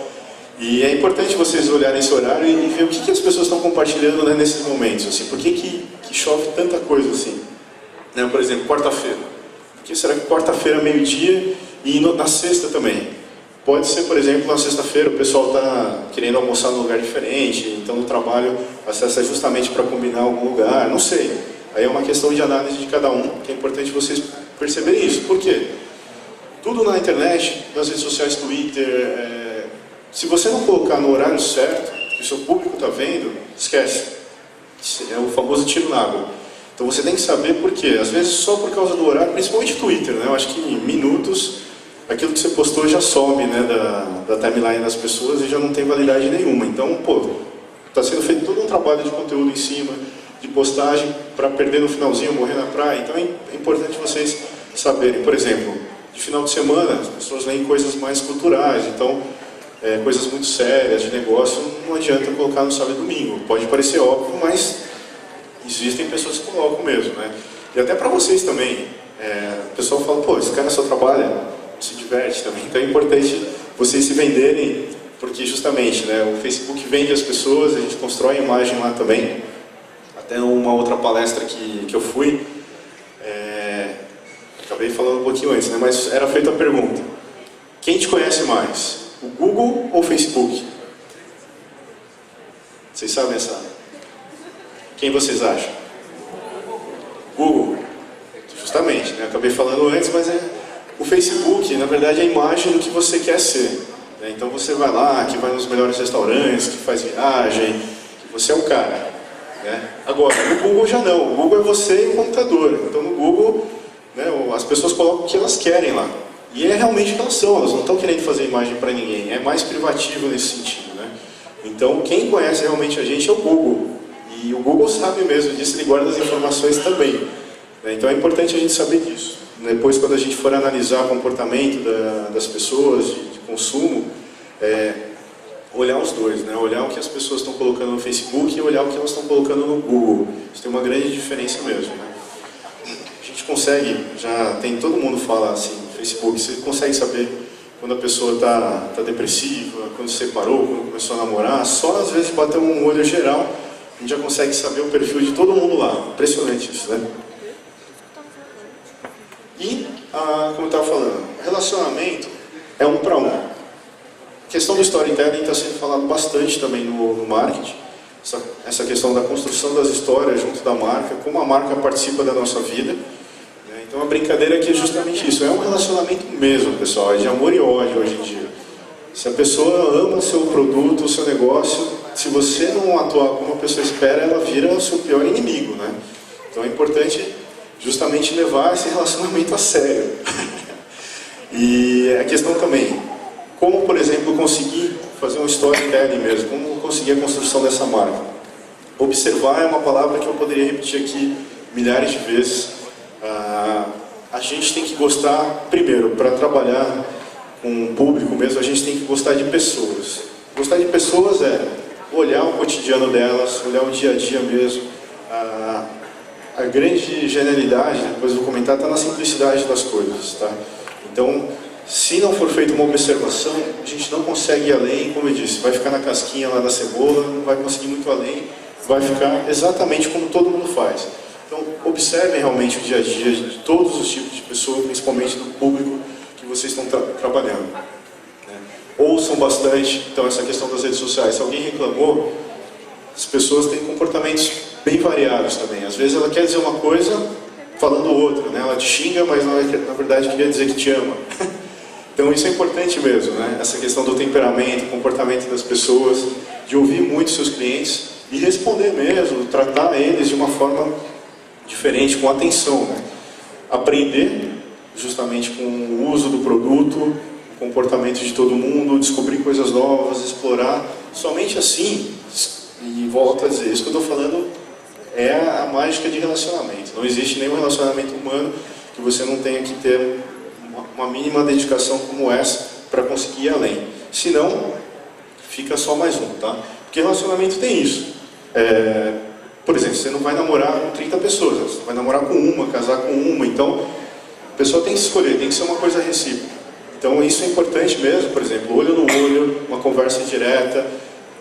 E é importante vocês olharem esse horário e ver o que as pessoas estão compartilhando, né, nesses momentos. Assim, por que chove tanta coisa assim? Né? Por exemplo, quarta-feira. Por que será que quarta-feira, meio-dia e na sexta também? Pode ser, por exemplo, na sexta-feira o pessoal está querendo almoçar num lugar diferente, então no trabalho acessa justamente para combinar algum lugar, não sei. Aí é uma questão de análise de cada um, que é importante vocês perceberem isso. Por quê? Tudo na internet, nas redes sociais, Twitter, se você não colocar no horário certo, que o seu público está vendo, esquece. É o famoso tiro na água. Então você tem que saber por quê. Às vezes só por causa do horário, principalmente Twitter, né? Eu acho que em minutos aquilo que você postou já some, né, da timeline das pessoas e já não tem validade nenhuma. Então, pô, está sendo feito todo um trabalho de conteúdo em cima, de postagem, para perder no finalzinho, morrer na praia. Então é importante vocês saberem. Por exemplo, de final de semana, as pessoas leem coisas mais culturais, então coisas muito sérias, de negócio, não adianta colocar no sábado e domingo. Pode parecer óbvio, mas existem pessoas que colocam mesmo, né? E até para vocês também. O pessoal fala, pô, esse cara só trabalha, se diverte também. Então é importante vocês se venderem porque justamente, né, o Facebook vende as pessoas, a gente constrói a imagem lá também. Até uma outra palestra que eu fui, acabei falando um pouquinho antes, né, mas era feita a pergunta: quem te conhece mais, o Google ou o Facebook? Vocês sabem essa? Quem vocês acham? Google. Justamente, né? Acabei falando antes, mas o Facebook, na verdade, é a imagem do que você quer ser. Né? Então você vai lá, que vai nos melhores restaurantes, que faz viagem, que você é o cara. Né? Agora, no Google já não. O Google é você e o computador. Então no Google, né, as pessoas colocam o que elas querem lá. E é realmente o que elas são. Elas não estão querendo fazer imagem para ninguém. É mais privativo nesse sentido. Né? Então quem conhece realmente a gente é o Google. E o Google sabe mesmo disso, ele guarda as informações também. Então é importante a gente saber disso. Depois, quando a gente for analisar o comportamento das pessoas de consumo, olhar os dois, né? Olhar o que as pessoas estão colocando no Facebook e olhar o que elas estão colocando no Google. Isso tem uma grande diferença mesmo. Né? A gente consegue, todo mundo fala assim, Facebook, você consegue saber quando a pessoa está depressiva, quando se separou, quando começou a namorar, só às vezes bater um olho geral, a gente já consegue saber o perfil de todo mundo lá. Impressionante isso, né? E, como eu estava falando, relacionamento é um para um. A questão do storytelling está sendo falado bastante também no marketing. Essa questão da construção das histórias junto da marca, como a marca participa da nossa vida. Né? Então a brincadeira aqui é justamente isso. É um relacionamento mesmo, pessoal. É de amor e ódio hoje em dia. Se a pessoa ama o seu produto, o seu negócio, se você não atuar como a pessoa espera, ela vira o seu pior inimigo. Né? Então é importante justamente levar esse relacionamento a sério. E a questão também, como, por exemplo, conseguir fazer um storytelling mesmo, como conseguir a construção dessa marca. Observar é uma palavra que eu poderia repetir aqui milhares de vezes. A gente tem que gostar, primeiro, para trabalhar com o público mesmo, a gente tem que gostar de pessoas. Gostar de pessoas é olhar o cotidiano delas, olhar o dia a dia mesmo. A grande genialidade, depois eu vou comentar, está na simplicidade das coisas. Tá? Então, se não for feita uma observação, a gente não consegue ir além, como eu disse, vai ficar na casquinha lá da cebola, não vai conseguir muito além, vai ficar exatamente como todo mundo faz. Então, observem realmente o dia a dia de todos os tipos de pessoas, principalmente do público que vocês estão trabalhando. Né? Ouçam bastante, então, essa questão das redes sociais. Se alguém reclamou, as pessoas têm comportamentos bem variados também. Às vezes ela quer dizer uma coisa falando outra, né? Ela te xinga, mas na verdade queria dizer que te ama. Então isso é importante mesmo, né? Essa questão do temperamento, comportamento das pessoas, de ouvir muito seus clientes e responder mesmo, tratar eles de uma forma diferente, com atenção, né? Aprender justamente com o uso do produto, o comportamento de todo mundo, descobrir coisas novas, explorar. Somente assim, e volto a dizer, isso que eu estou falando é a mágica de relacionamento. Não existe nenhum relacionamento humano que você não tenha que ter uma mínima dedicação como essa para conseguir ir além. Senão, fica só mais um, tá? Porque relacionamento tem isso. Por exemplo, você não vai namorar com 30 pessoas, você vai namorar com uma, casar com uma, então a pessoa tem que escolher, tem que ser uma coisa recíproca. Então isso é importante mesmo, por exemplo, olho no olho, uma conversa direta.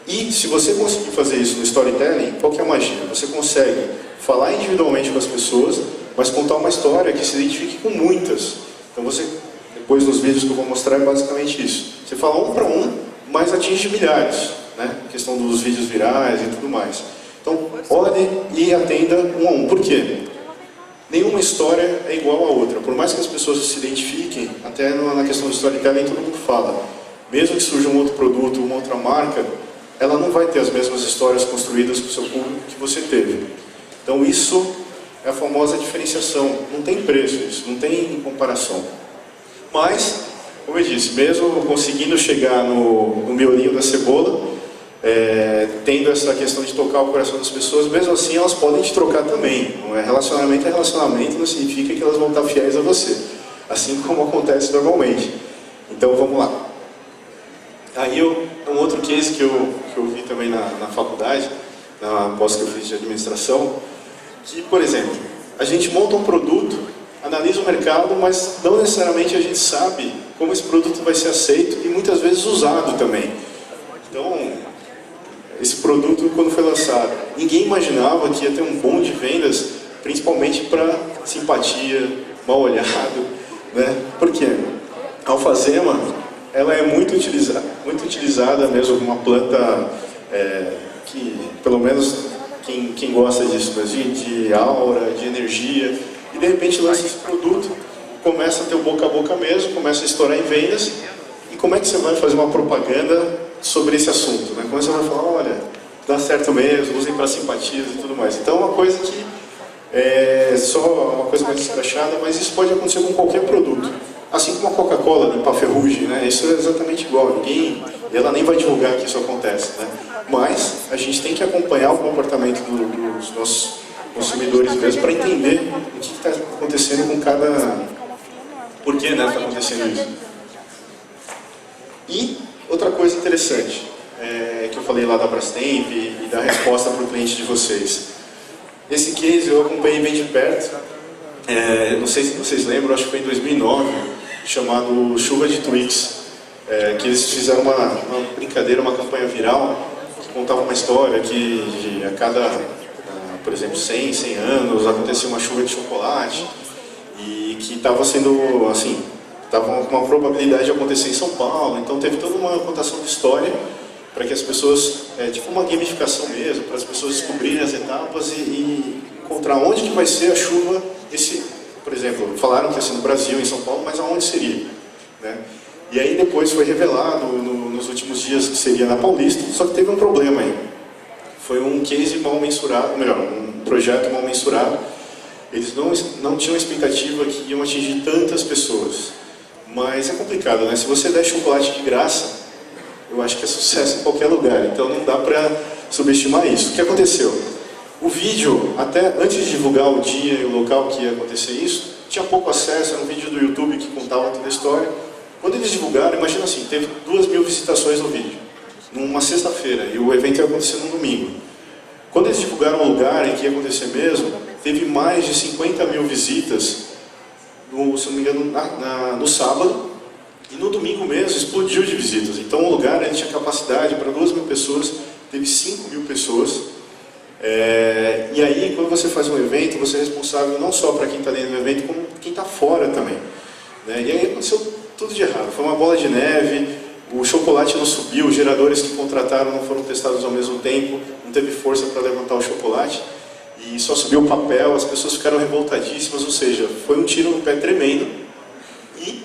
E se você conseguir fazer isso no storytelling, qual que é a magia? Você consegue falar individualmente com as pessoas, mas contar uma história que se identifique com muitas. Então você, depois nos vídeos que eu vou mostrar, é basicamente isso. Você fala um para um, mas atinge milhares, né? A questão dos vídeos virais e tudo mais. Então, olhe e atenda um a um. Por quê? Nenhuma história é igual a outra. Por mais que as pessoas se identifiquem, até na questão do storytelling todo mundo fala. Mesmo que surja um outro produto, uma outra marca, ela não vai ter as mesmas histórias construídas com o seu público que você teve. Então isso é a famosa diferenciação. Não tem preço isso, não tem comparação. Mas, como eu disse, mesmo conseguindo chegar no miolinho da cebola, tendo essa questão de tocar o coração das pessoas, mesmo assim elas podem te trocar também. Não é relacionamento, não significa que elas vão estar fiéis a você. Assim como acontece normalmente. Então vamos lá. Aí um outro case que eu vi também na faculdade, na pós que eu fiz de administração, que, por exemplo, a gente monta um produto, analisa o mercado, mas não necessariamente a gente sabe como esse produto vai ser aceito e muitas vezes usado também. esse produto quando foi lançado. Ninguém imaginava que ia ter um boom de vendas, principalmente para simpatia, mal olhado, né? Por quê? A alfazema, ela é muito utilizada mesmo como uma planta que, pelo menos quem gosta disso, de aura, de energia, e de repente lança esse produto, começa a ter o boca a boca mesmo, começa a estourar em vendas, e como é que você vai fazer uma propaganda sobre esse assunto, né? Como você vai falar, olha, dá certo mesmo, usem para simpatias e tudo mais. Então é uma coisa que é só uma coisa mais escrachada, mas isso pode acontecer com qualquer produto. Assim como a Coca-Cola, limpar ferrugem, né? Isso é exatamente igual. Ela nem vai divulgar que isso acontece, né? Mas a gente tem que acompanhar o comportamento dos nossos consumidores mesmo para entender o que está acontecendo com cada... Por que, né, está acontecendo isso. E outra coisa interessante, que eu falei lá da Brastemp e da resposta para o cliente de vocês. Esse case eu acompanhei bem de perto. Não sei se vocês lembram, acho que foi em 2009, chamado Chuva de Tweets, que eles fizeram uma brincadeira, uma campanha viral, que contava uma história que a cada, por exemplo, 100 anos acontecia uma chuva de chocolate, e que estava sendo, assim, estava com uma probabilidade de acontecer em São Paulo. Então teve toda uma contação de história para que as pessoas, tipo uma gamificação mesmo, para as pessoas descobrirem as etapas e encontrar onde que vai ser a chuva. Por exemplo, falaram que ia ser no Brasil, em São Paulo, mas aonde seria, né? E aí depois foi revelado nos últimos dias que seria na Paulista, só que teve um problema aí. Foi um case mal mensurado, melhor, um projeto mal mensurado. Eles não tinham expectativa que iam atingir tantas pessoas. Mas é complicado, né? Se você der chocolate de graça, eu acho que é sucesso em qualquer lugar. Então não dá para subestimar isso. O que aconteceu? O vídeo, até antes de divulgar o dia e o local que ia acontecer isso, tinha pouco acesso, era um vídeo do YouTube que contava toda a história. Quando eles divulgaram, imagina assim, teve 2.000 visitações no vídeo, numa sexta-feira, e o evento ia acontecer no domingo. Quando eles divulgaram o lugar em que ia acontecer mesmo, teve mais de 50.000 visitas, se não me engano, no sábado, e no domingo mesmo explodiu de visitas. Então o lugar ele tinha capacidade para 2.000 pessoas, teve 5.000 pessoas. E aí, quando você faz um evento, você é responsável não só para quem está dentro do evento, como quem está fora também, né? E aí aconteceu tudo de errado. Foi uma bola de neve, o chocolate não subiu, os geradores que contrataram não foram testados ao mesmo tempo, não teve força para levantar o chocolate, e só subiu o papel, as pessoas ficaram revoltadíssimas, ou seja, foi um tiro no pé tremendo, e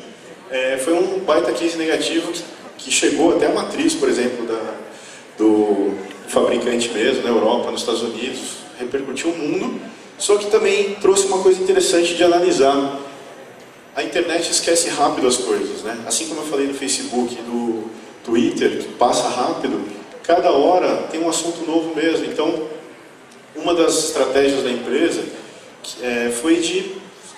foi um baita case negativo que chegou até a matriz, por exemplo, do fabricante mesmo, na Europa, nos Estados Unidos, repercutiu o mundo, só que também trouxe uma coisa interessante de analisar. A internet esquece rápido as coisas, né? Assim como eu falei do Facebook, do Twitter, que passa rápido, cada hora tem um assunto novo mesmo. Então, uma das estratégias da empresa foi de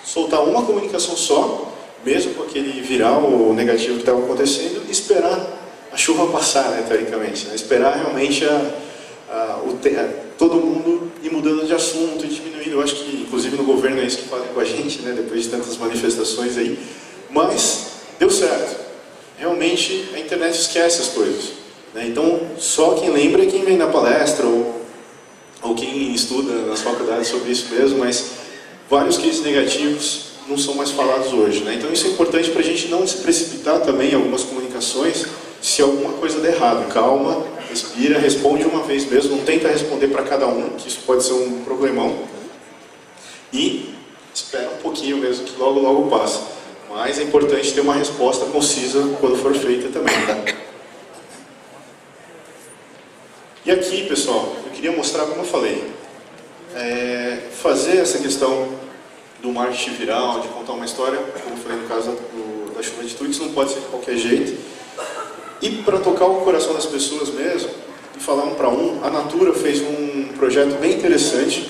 soltar uma comunicação só, mesmo com aquele viral ou negativo que estava acontecendo, e esperar a chuva passar, né, teoricamente, né? Esperar realmente todo mundo ir mudando de assunto e diminuindo. Eu acho que, inclusive, no governo é isso que fazem com a gente, né, depois de tantas manifestações aí. Mas deu certo. Realmente, a internet esquece as coisas, né? Então, só quem lembra é quem vem na palestra ou quem estuda nas faculdades sobre isso mesmo, mas vários cases negativos não são mais falados hoje, né? Então, isso é importante para a gente não se precipitar também em algumas comunicações. Se alguma coisa der errado, calma, respira, responde uma vez mesmo, não tenta responder para cada um, que isso pode ser um problemão. E espera um pouquinho mesmo, que logo, logo passa. Mas é importante ter uma resposta concisa quando for feita também, tá? E aqui, pessoal, eu queria mostrar, como eu falei, fazer essa questão do marketing viral, de contar uma história, como eu falei no caso da chuva de tweets, não pode ser de qualquer jeito. E para tocar o coração das pessoas mesmo, e falar um para um, a Natura fez um projeto bem interessante,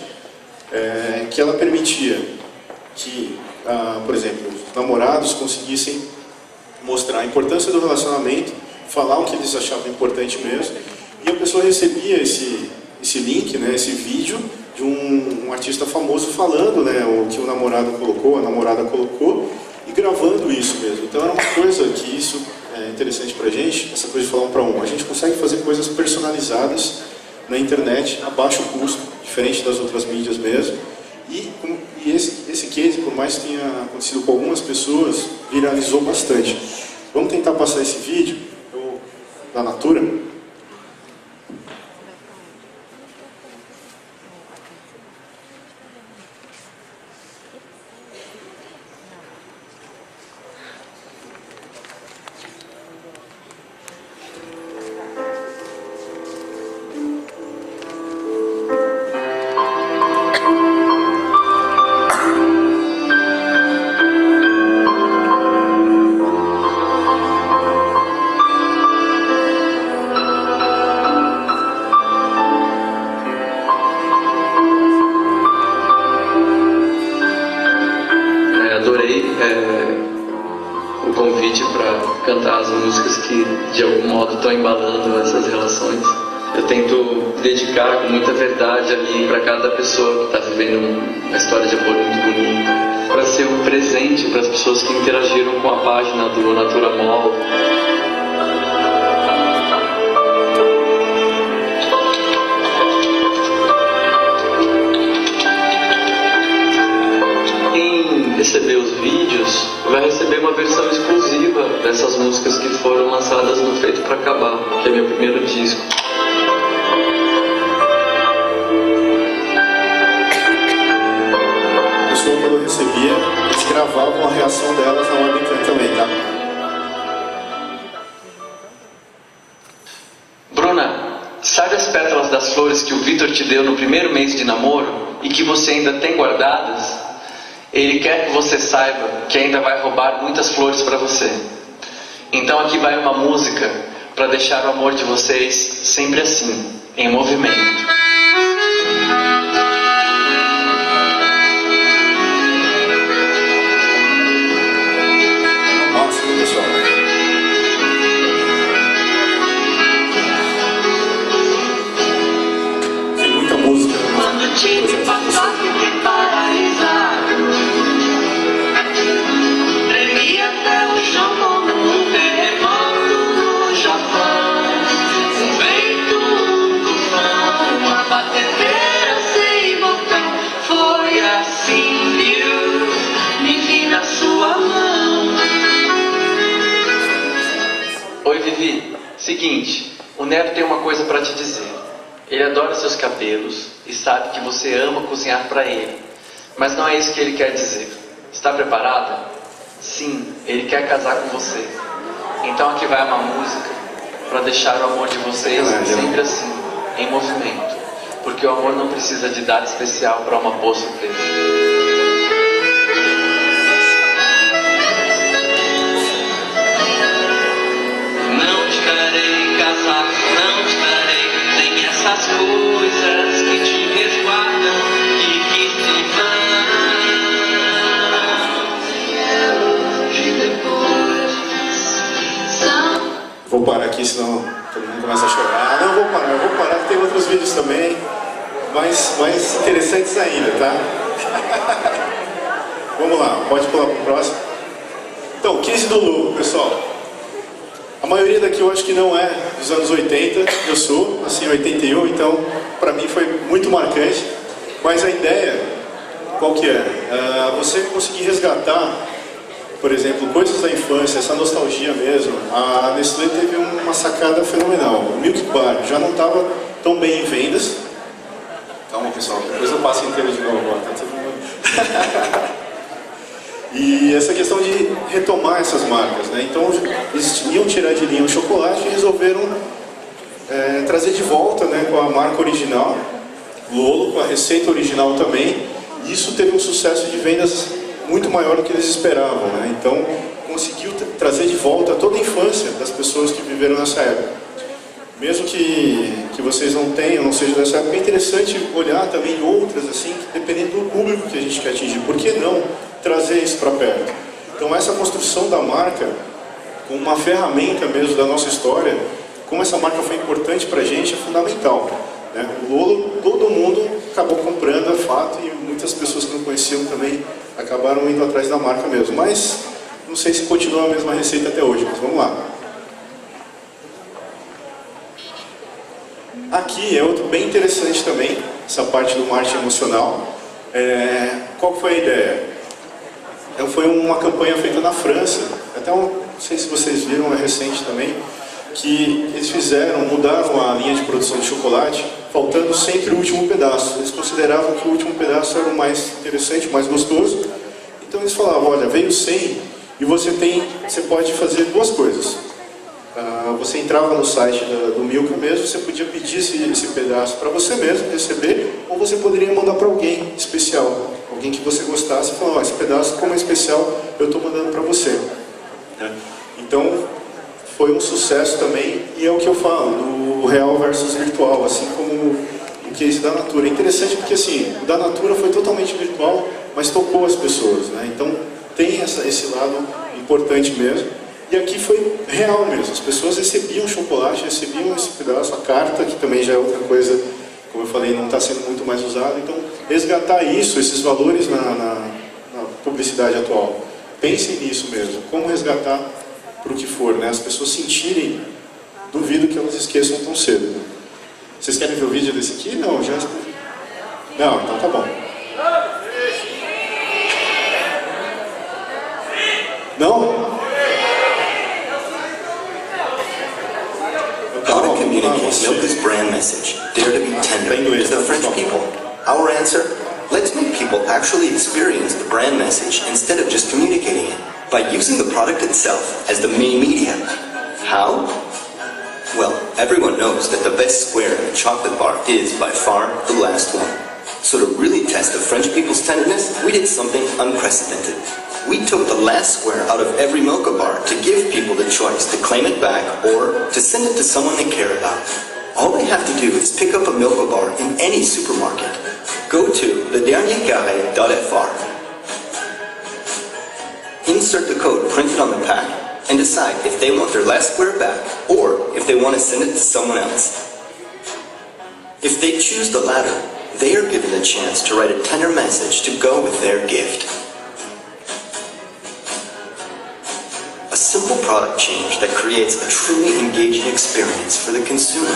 que ela permitia que, por exemplo, os namorados conseguissem mostrar a importância do relacionamento, falar o que eles achavam importante mesmo, e a pessoa recebia esse link, né, esse vídeo de um artista famoso falando, né, o que o namorado colocou, a namorada colocou, e gravando isso mesmo. Então era uma coisa que isso é interessante pra gente, essa coisa de falar um para um. A gente consegue fazer coisas personalizadas na internet a baixo custo, diferente das outras mídias mesmo. E esse case, por mais que tenha acontecido com algumas pessoas, viralizou bastante. Vamos tentar passar esse vídeo da Natura. O convite para cantar as músicas que de algum modo estão embalando essas relações. Eu tento dedicar com muita verdade ali para cada pessoa que está vivendo uma história de amor muito bonita, para ser um presente para as pessoas que interagiram com a página do Natura Mall. Receber os vídeos, vai receber uma versão exclusiva dessas músicas que foram lançadas no Feito Pra Acabar, que é meu primeiro disco. A pessoa, quando eu recebia, eles gravavam a reação delas na webcam também, tá? Bruna, sabe as pétalas das flores que o Vitor te deu no primeiro mês de namoro e que você ainda tem guardadas? Ele quer que você saiba que ainda vai roubar muitas flores para você. Então aqui vai uma música para deixar o amor de vocês sempre assim, em movimento. Nossa, pessoal. Tem muita música. Quando tive pacote de paraíso, tremi até o chão como um terremoto no Japão. Um vento, um tufão, uma batedeira sem botão. Foi assim, viu? Me vi na sua mão. Oi, Vivi. Seguinte, o Neto tem uma coisa para te dizer. Ele adora seus cabelos e sabe que você ama cozinhar para ele. Mas não é isso que ele quer dizer. Está preparada? Sim, ele quer casar com você. Então aqui vai uma música para deixar o amor de vocês sempre assim, em movimento. Porque o amor não precisa de data especial para uma boa surpresa. Não te darei casar, não te darei nem essas coisas que te resguardam e que se vão. De depois são. Vou parar aqui, senão todo mundo começa a chorar. Não, eu vou parar, que tem outros vídeos também, mais interessantes ainda, tá? Vamos lá, pode pular para o próximo. Então, 15 do Lu, pessoal. A maioria daqui eu acho que não é dos anos 80, eu sou, assim, 81, então para mim foi muito marcante. Mas a ideia, qual que é? Você conseguir resgatar, por exemplo, coisas da infância, essa nostalgia mesmo. A Nestlé teve uma sacada fenomenal. O Milk Bar já não estava tão bem em vendas. Calma, pessoal, depois eu passo inteiro de novo. Tá todo mundo... E essa questão de retomar essas marcas, né? Então eles iam tirar de linha o chocolate e resolveram trazer de volta, né, com a marca original, Lolo, com a receita original também. E isso teve um sucesso de vendas muito maior do que eles esperavam, né? Então conseguiu trazer de volta toda a infância das pessoas que viveram nessa época. Mesmo que vocês não tenham, não seja dessa época, é interessante olhar também outras, assim, dependendo do público que a gente quer atingir. Por que não trazer isso para perto? Então essa construção da marca, como uma ferramenta mesmo da nossa história, como essa marca foi importante para a gente, é fundamental, né? O Lolo, todo mundo acabou comprando, é fato, e muitas pessoas que não conheciam também acabaram indo atrás da marca mesmo. Mas não sei se continua a mesma receita até hoje, mas vamos lá. Aqui é outro bem interessante também, essa parte do marketing emocional. Qual foi a ideia? Foi uma campanha feita na França, até não sei se vocês viram, é recente também, que eles mudaram a linha de produção de chocolate, faltando sempre o último pedaço. Eles consideravam que o último pedaço era o mais interessante, o mais gostoso. Então eles falavam, olha, veio 100 e você pode fazer duas coisas. Você entrava no site do Milka mesmo, você podia pedir esse pedaço para você mesmo receber, ou você poderia mandar para alguém especial, alguém que você gostasse, e falar, esse pedaço, como é especial, eu estou mandando para você. Então, foi um sucesso também, e é o que eu falo, do real versus virtual, assim como o case da Natura. É interessante porque, assim, o da Natura foi totalmente virtual, mas tocou as pessoas, né? Então, tem esse lado importante mesmo. E aqui foi real mesmo, as pessoas recebiam chocolate, recebiam esse pedaço, a carta, que também já é outra coisa, como eu falei, não está sendo muito mais usado. Então, resgatar isso, esses valores na publicidade atual. Pensem nisso mesmo, como resgatar para o que for, né? As pessoas sentirem, duvido que elas esqueçam tão cedo. Vocês querem ver o vídeo desse aqui? Não, já... Não, então tá bom. Não? How to communicate Milka's brand message, dare to be tender, to the French people? Our answer? Let's make people actually experience the brand message instead of just communicating it, by using the product itself as the main media. How? Well, everyone knows that the best square in a chocolate bar is, by far, the last one. So to really test the French people's tenderness, we did something unprecedented. We took the last square out of every Milka bar to give people the choice to claim it back or to send it to someone they care about. All they have to do is pick up a Milka bar in any supermarket. Go to lederniercarré.fr, insert the code printed on the pack, and decide if they want their last square back or if they want to send it to someone else. If they choose the latter, they are given the chance to write a tender message to go with their gift. A simple product change that creates a truly engaging experience for the consumer.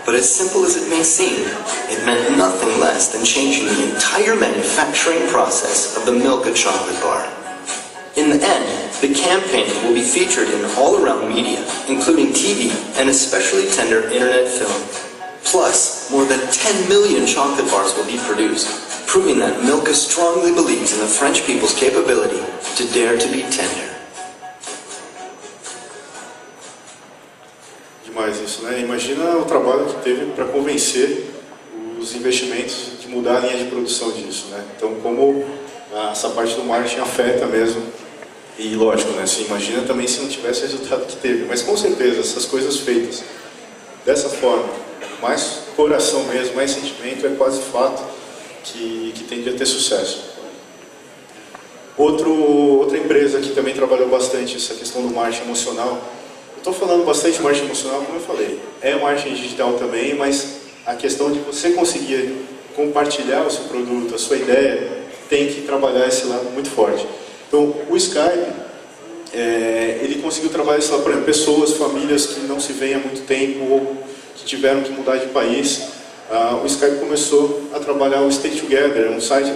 But as simple as it may seem, it meant nothing less than changing the entire manufacturing process of the Milka chocolate bar. In the end, the campaign will be featured in all-around media, including TV and especially tender internet film. Plus, more than 10 million chocolate bars will be produced, proving that Milka strongly believes in the French people's capability to dare to be tender. Demais isso, né? Imagina o trabalho que teve para convencer os investimentos de mudar a linha de produção disso, né? Então, como essa parte do marketing afeta mesmo. E lógico, né? Você imagina também se não tivesse o resultado que teve. Mas com certeza, essas coisas feitas dessa forma, mais coração mesmo, mais sentimento, é quase fato que tende a ter sucesso. Outra empresa que também trabalhou bastante essa questão do marketing emocional. Estou falando bastante de marketing emocional, como eu falei. É marketing digital também, mas a questão de você conseguir compartilhar o seu produto, a sua ideia, tem que trabalhar esse lado muito forte. Então, o Skype, ele conseguiu trabalhar esse lado, por exemplo, pessoas, famílias que não se veem há muito tempo ou que tiveram que mudar de país. O Skype começou a trabalhar o Stay Together, um site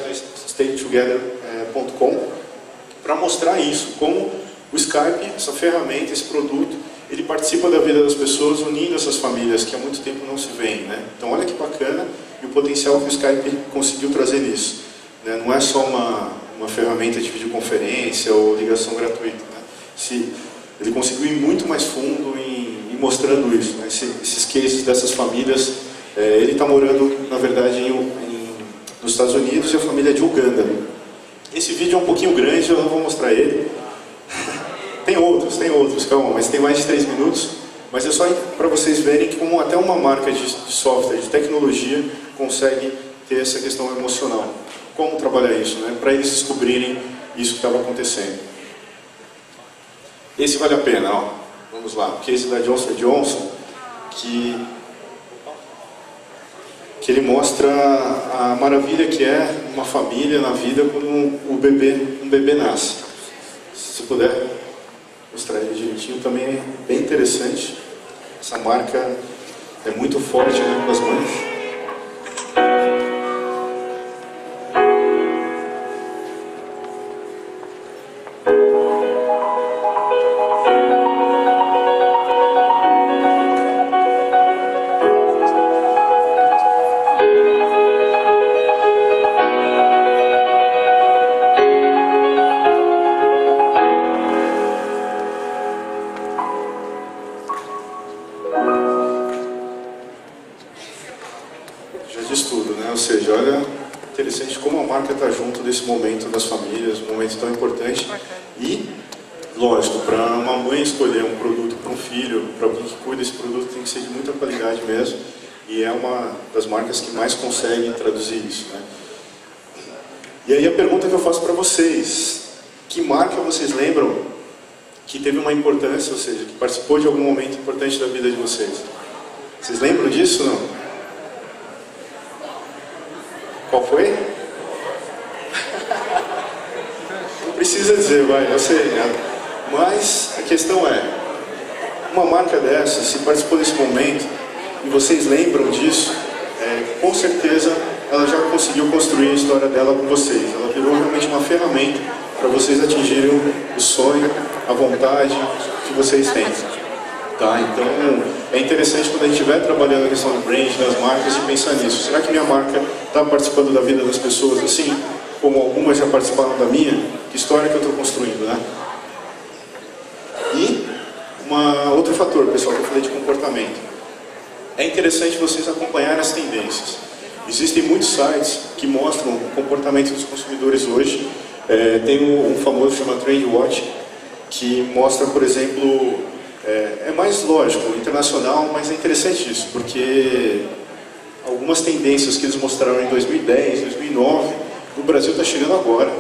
staytogether.com, para mostrar isso, como o Skype, essa ferramenta, esse produto, ele participa da vida das pessoas, unindo essas famílias que há muito tempo não se veem, né? Então, olha que bacana e o potencial que o Skype conseguiu trazer nisso, né? Não é só uma ferramenta de videoconferência ou ligação gratuita, né? Ele conseguiu ir muito mais fundo em mostrando isso, né? Esses cases dessas famílias. Ele está morando, na verdade, nos Estados Unidos, e a família é de Uganda. Esse vídeo é um pouquinho grande, eu não vou mostrar ele. Tem outros, calma, mas tem mais de 3 minutos. Mas é só para vocês verem como até uma marca de software, de tecnologia, consegue ter essa questão emocional. Como trabalhar isso, né? Para eles descobrirem isso que estava acontecendo. Esse vale a pena, ó. Vamos lá, o case da Johnson & Johnson, que ele mostra a maravilha que é uma família na vida quando um bebê nasce. Se puder mostrar ele direitinho, também é bem interessante. Essa marca é muito forte, né, com as mães. Desse momento das famílias, um momento tão importante. E, lógico, para uma mãe escolher um produto para um filho, para alguém que cuida desse produto, tem que ser de muita qualidade mesmo. E é uma das marcas que mais consegue traduzir isso, né? E aí a pergunta que eu faço para vocês: que marca vocês lembram que teve uma importância, ou seja, que participou de algum momento importante da vida de vocês? Vocês lembram disso ou não? Qual foi? Precisa dizer, vai, eu sei, né? Mas a questão é, uma marca dessa, se participou desse momento e vocês lembram disso, com certeza ela já conseguiu construir a história dela com vocês. Ela virou realmente uma ferramenta para vocês atingirem o sonho, a vontade que vocês têm. Tá? Então é interessante quando a gente estiver trabalhando a questão do brand, das marcas, e pensar nisso. Será que minha marca está participando da vida das pessoas assim? Como algumas já participaram da minha? Que história que eu estou construindo, né? E outro fator, pessoal, que eu falei de comportamento. É interessante vocês acompanharem as tendências. Existem muitos sites que mostram o comportamento dos consumidores hoje. Tem um famoso chamado Trend Watch, que mostra, por exemplo, é mais lógico, internacional, mas é interessante isso, porque algumas tendências que eles mostraram em 2010, 2009, no Brasil está chegando agora.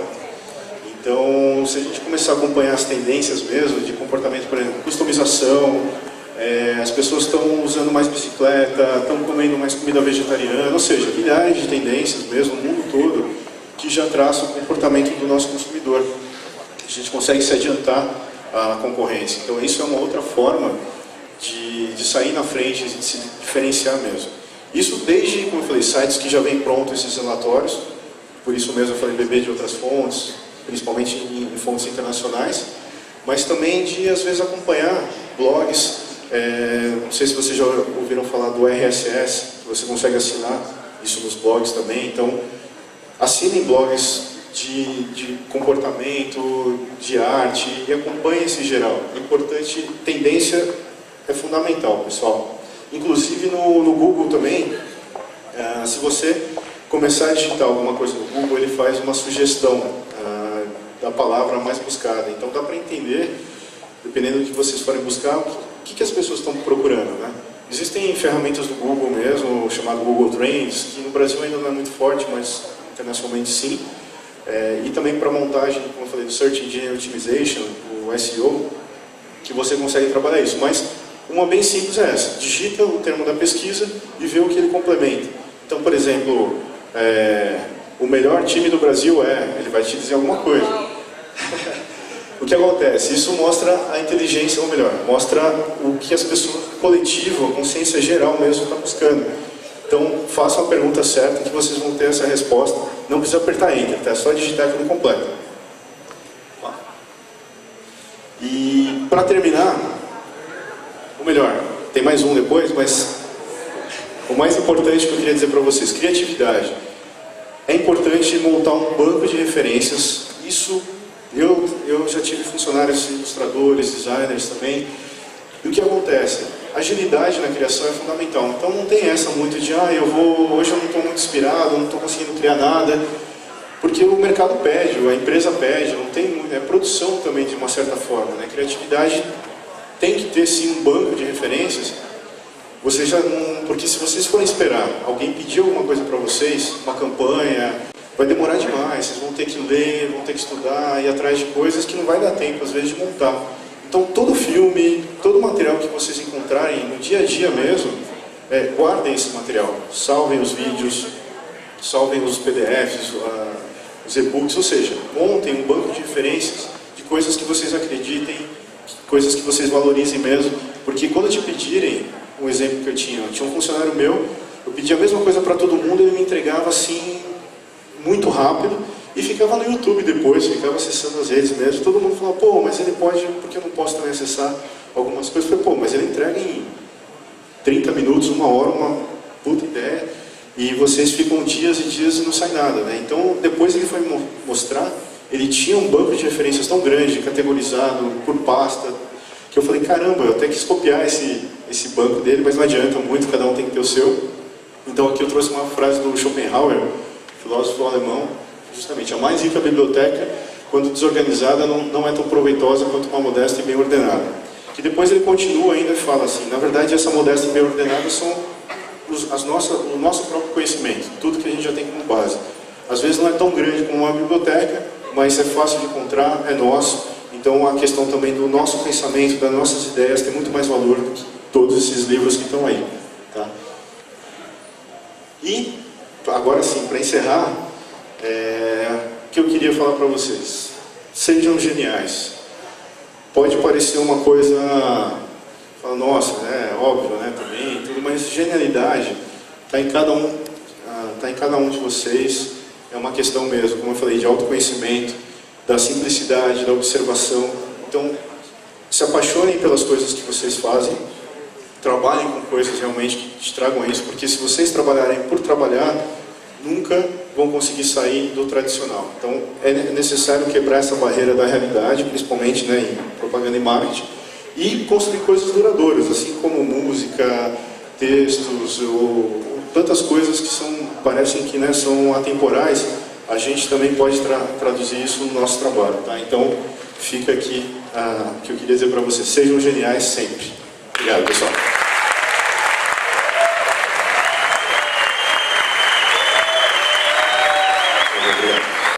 Então, se a gente começar a acompanhar as tendências mesmo, de comportamento, por exemplo, customização, as pessoas estão usando mais bicicleta, estão comendo mais comida vegetariana, ou seja, milhares de tendências mesmo, no mundo todo, que já traçam o comportamento do nosso consumidor. A gente consegue se adiantar à concorrência. Então, isso é uma outra forma de sair na frente, de se diferenciar mesmo. Isso desde, como eu falei, sites que já vêm prontos esses relatórios, por isso mesmo eu falei beber de outras fontes, principalmente em fontes internacionais, mas também de, às vezes, acompanhar blogs. Não sei se vocês já ouviram falar do RSS, que você consegue assinar isso nos blogs também. Então, assinem blogs de comportamento, de arte, e acompanhem esse geral. É importante, tendência é fundamental, pessoal. Inclusive no Google também, se você começar a digitar alguma coisa no Google, ele faz uma sugestão da palavra mais buscada. Então dá para entender, dependendo do que vocês forem buscar, o que as pessoas estão procurando, né? Existem ferramentas do Google mesmo, chamado Google Trends, que no Brasil ainda não é muito forte, mas internacionalmente sim. E também para montagem, como eu falei, do Search Engine Optimization, o SEO, que você consegue trabalhar isso. Mas uma bem simples é essa: digita o termo da pesquisa e vê o que ele complementa. Então, por exemplo, o melhor time do Brasil ele vai te dizer alguma coisa. O que acontece? Isso mostra a inteligência, ou melhor, mostra o que as pessoas, o coletivo, a consciência geral mesmo está buscando. Então, façam a pergunta certa que vocês vão ter essa resposta. Não precisa apertar Enter, tá? É só digitar aquilo completo. E, para terminar, ou melhor, tem mais um depois, mas o mais importante que eu queria dizer para vocês: criatividade. É importante montar um banco de referências. Isso, eu já tive funcionários ilustradores, designers também. E o que acontece? Agilidade na criação é fundamental. Então não tem essa muito de hoje eu não estou muito inspirado, não estou conseguindo criar nada. Porque o mercado pede, a empresa pede, não tem muito, é produção também de uma certa forma, né? Criatividade tem que ter sim um banco de referências. Você já não, porque se vocês forem esperar alguém pedir alguma coisa para vocês, uma campanha, vai demorar demais. Vocês vão ter que ler, vão ter que estudar, ir atrás de coisas que não vai dar tempo às vezes de montar. Então todo filme, todo material que vocês encontrarem no dia a dia mesmo, guardem esse material, salvem os vídeos, salvem os PDFs, os e-books, ou seja, montem um banco de referências de coisas que vocês acreditem coisas que vocês valorizem mesmo, porque quando te pedirem, um exemplo que eu tinha um funcionário meu, eu pedia a mesma coisa para todo mundo, ele me entregava assim, muito rápido, e ficava no YouTube depois, ficava acessando as redes mesmo, todo mundo falava, pô, mas ele pode, porque eu não posso também acessar algumas coisas? Eu falei, pô, mas ele entrega em 30 minutos, 1 hora, uma puta ideia, e vocês ficam dias e dias e não sai nada, né? Então, depois ele foi mostrar, ele tinha um banco de referências tão grande, categorizado por pasta, que eu falei, caramba, eu até quis copiar esse banco dele, mas não adianta muito, cada um tem que ter o seu. Então aqui eu trouxe uma frase do Schopenhauer, filósofo alemão, justamente, a mais rica biblioteca, quando desorganizada, não é tão proveitosa quanto uma modesta e bem ordenada. Que depois ele continua ainda e fala assim, na verdade essa modesta e bem ordenada são o nosso próprio conhecimento, tudo que a gente já tem como base. Às vezes não é tão grande como uma biblioteca, mas é fácil de encontrar, é nosso. Então a questão também do nosso pensamento, das nossas ideias, tem muito mais valor do que todos esses livros que estão aí. Tá? E, agora sim, para encerrar, o que eu queria falar para vocês. Sejam geniais. Pode parecer uma coisa, fala, nossa, óbvio, né, também, tudo, mas genialidade está em cada um de vocês. É uma questão mesmo, como eu falei, de autoconhecimento, da simplicidade, da observação. Então, se apaixonem pelas coisas que vocês fazem, trabalhem com coisas realmente que te tragam isso, porque se vocês trabalharem por trabalhar, nunca vão conseguir sair do tradicional. Então, é necessário quebrar essa barreira da realidade, principalmente, né, em propaganda e marketing, e construir coisas duradouras, assim como música, textos, ou tantas coisas que parecem que, né, são atemporais. A gente também pode traduzir isso no nosso trabalho. Tá? Então, fica aqui o que eu queria dizer para vocês. Sejam geniais sempre. Obrigado, pessoal.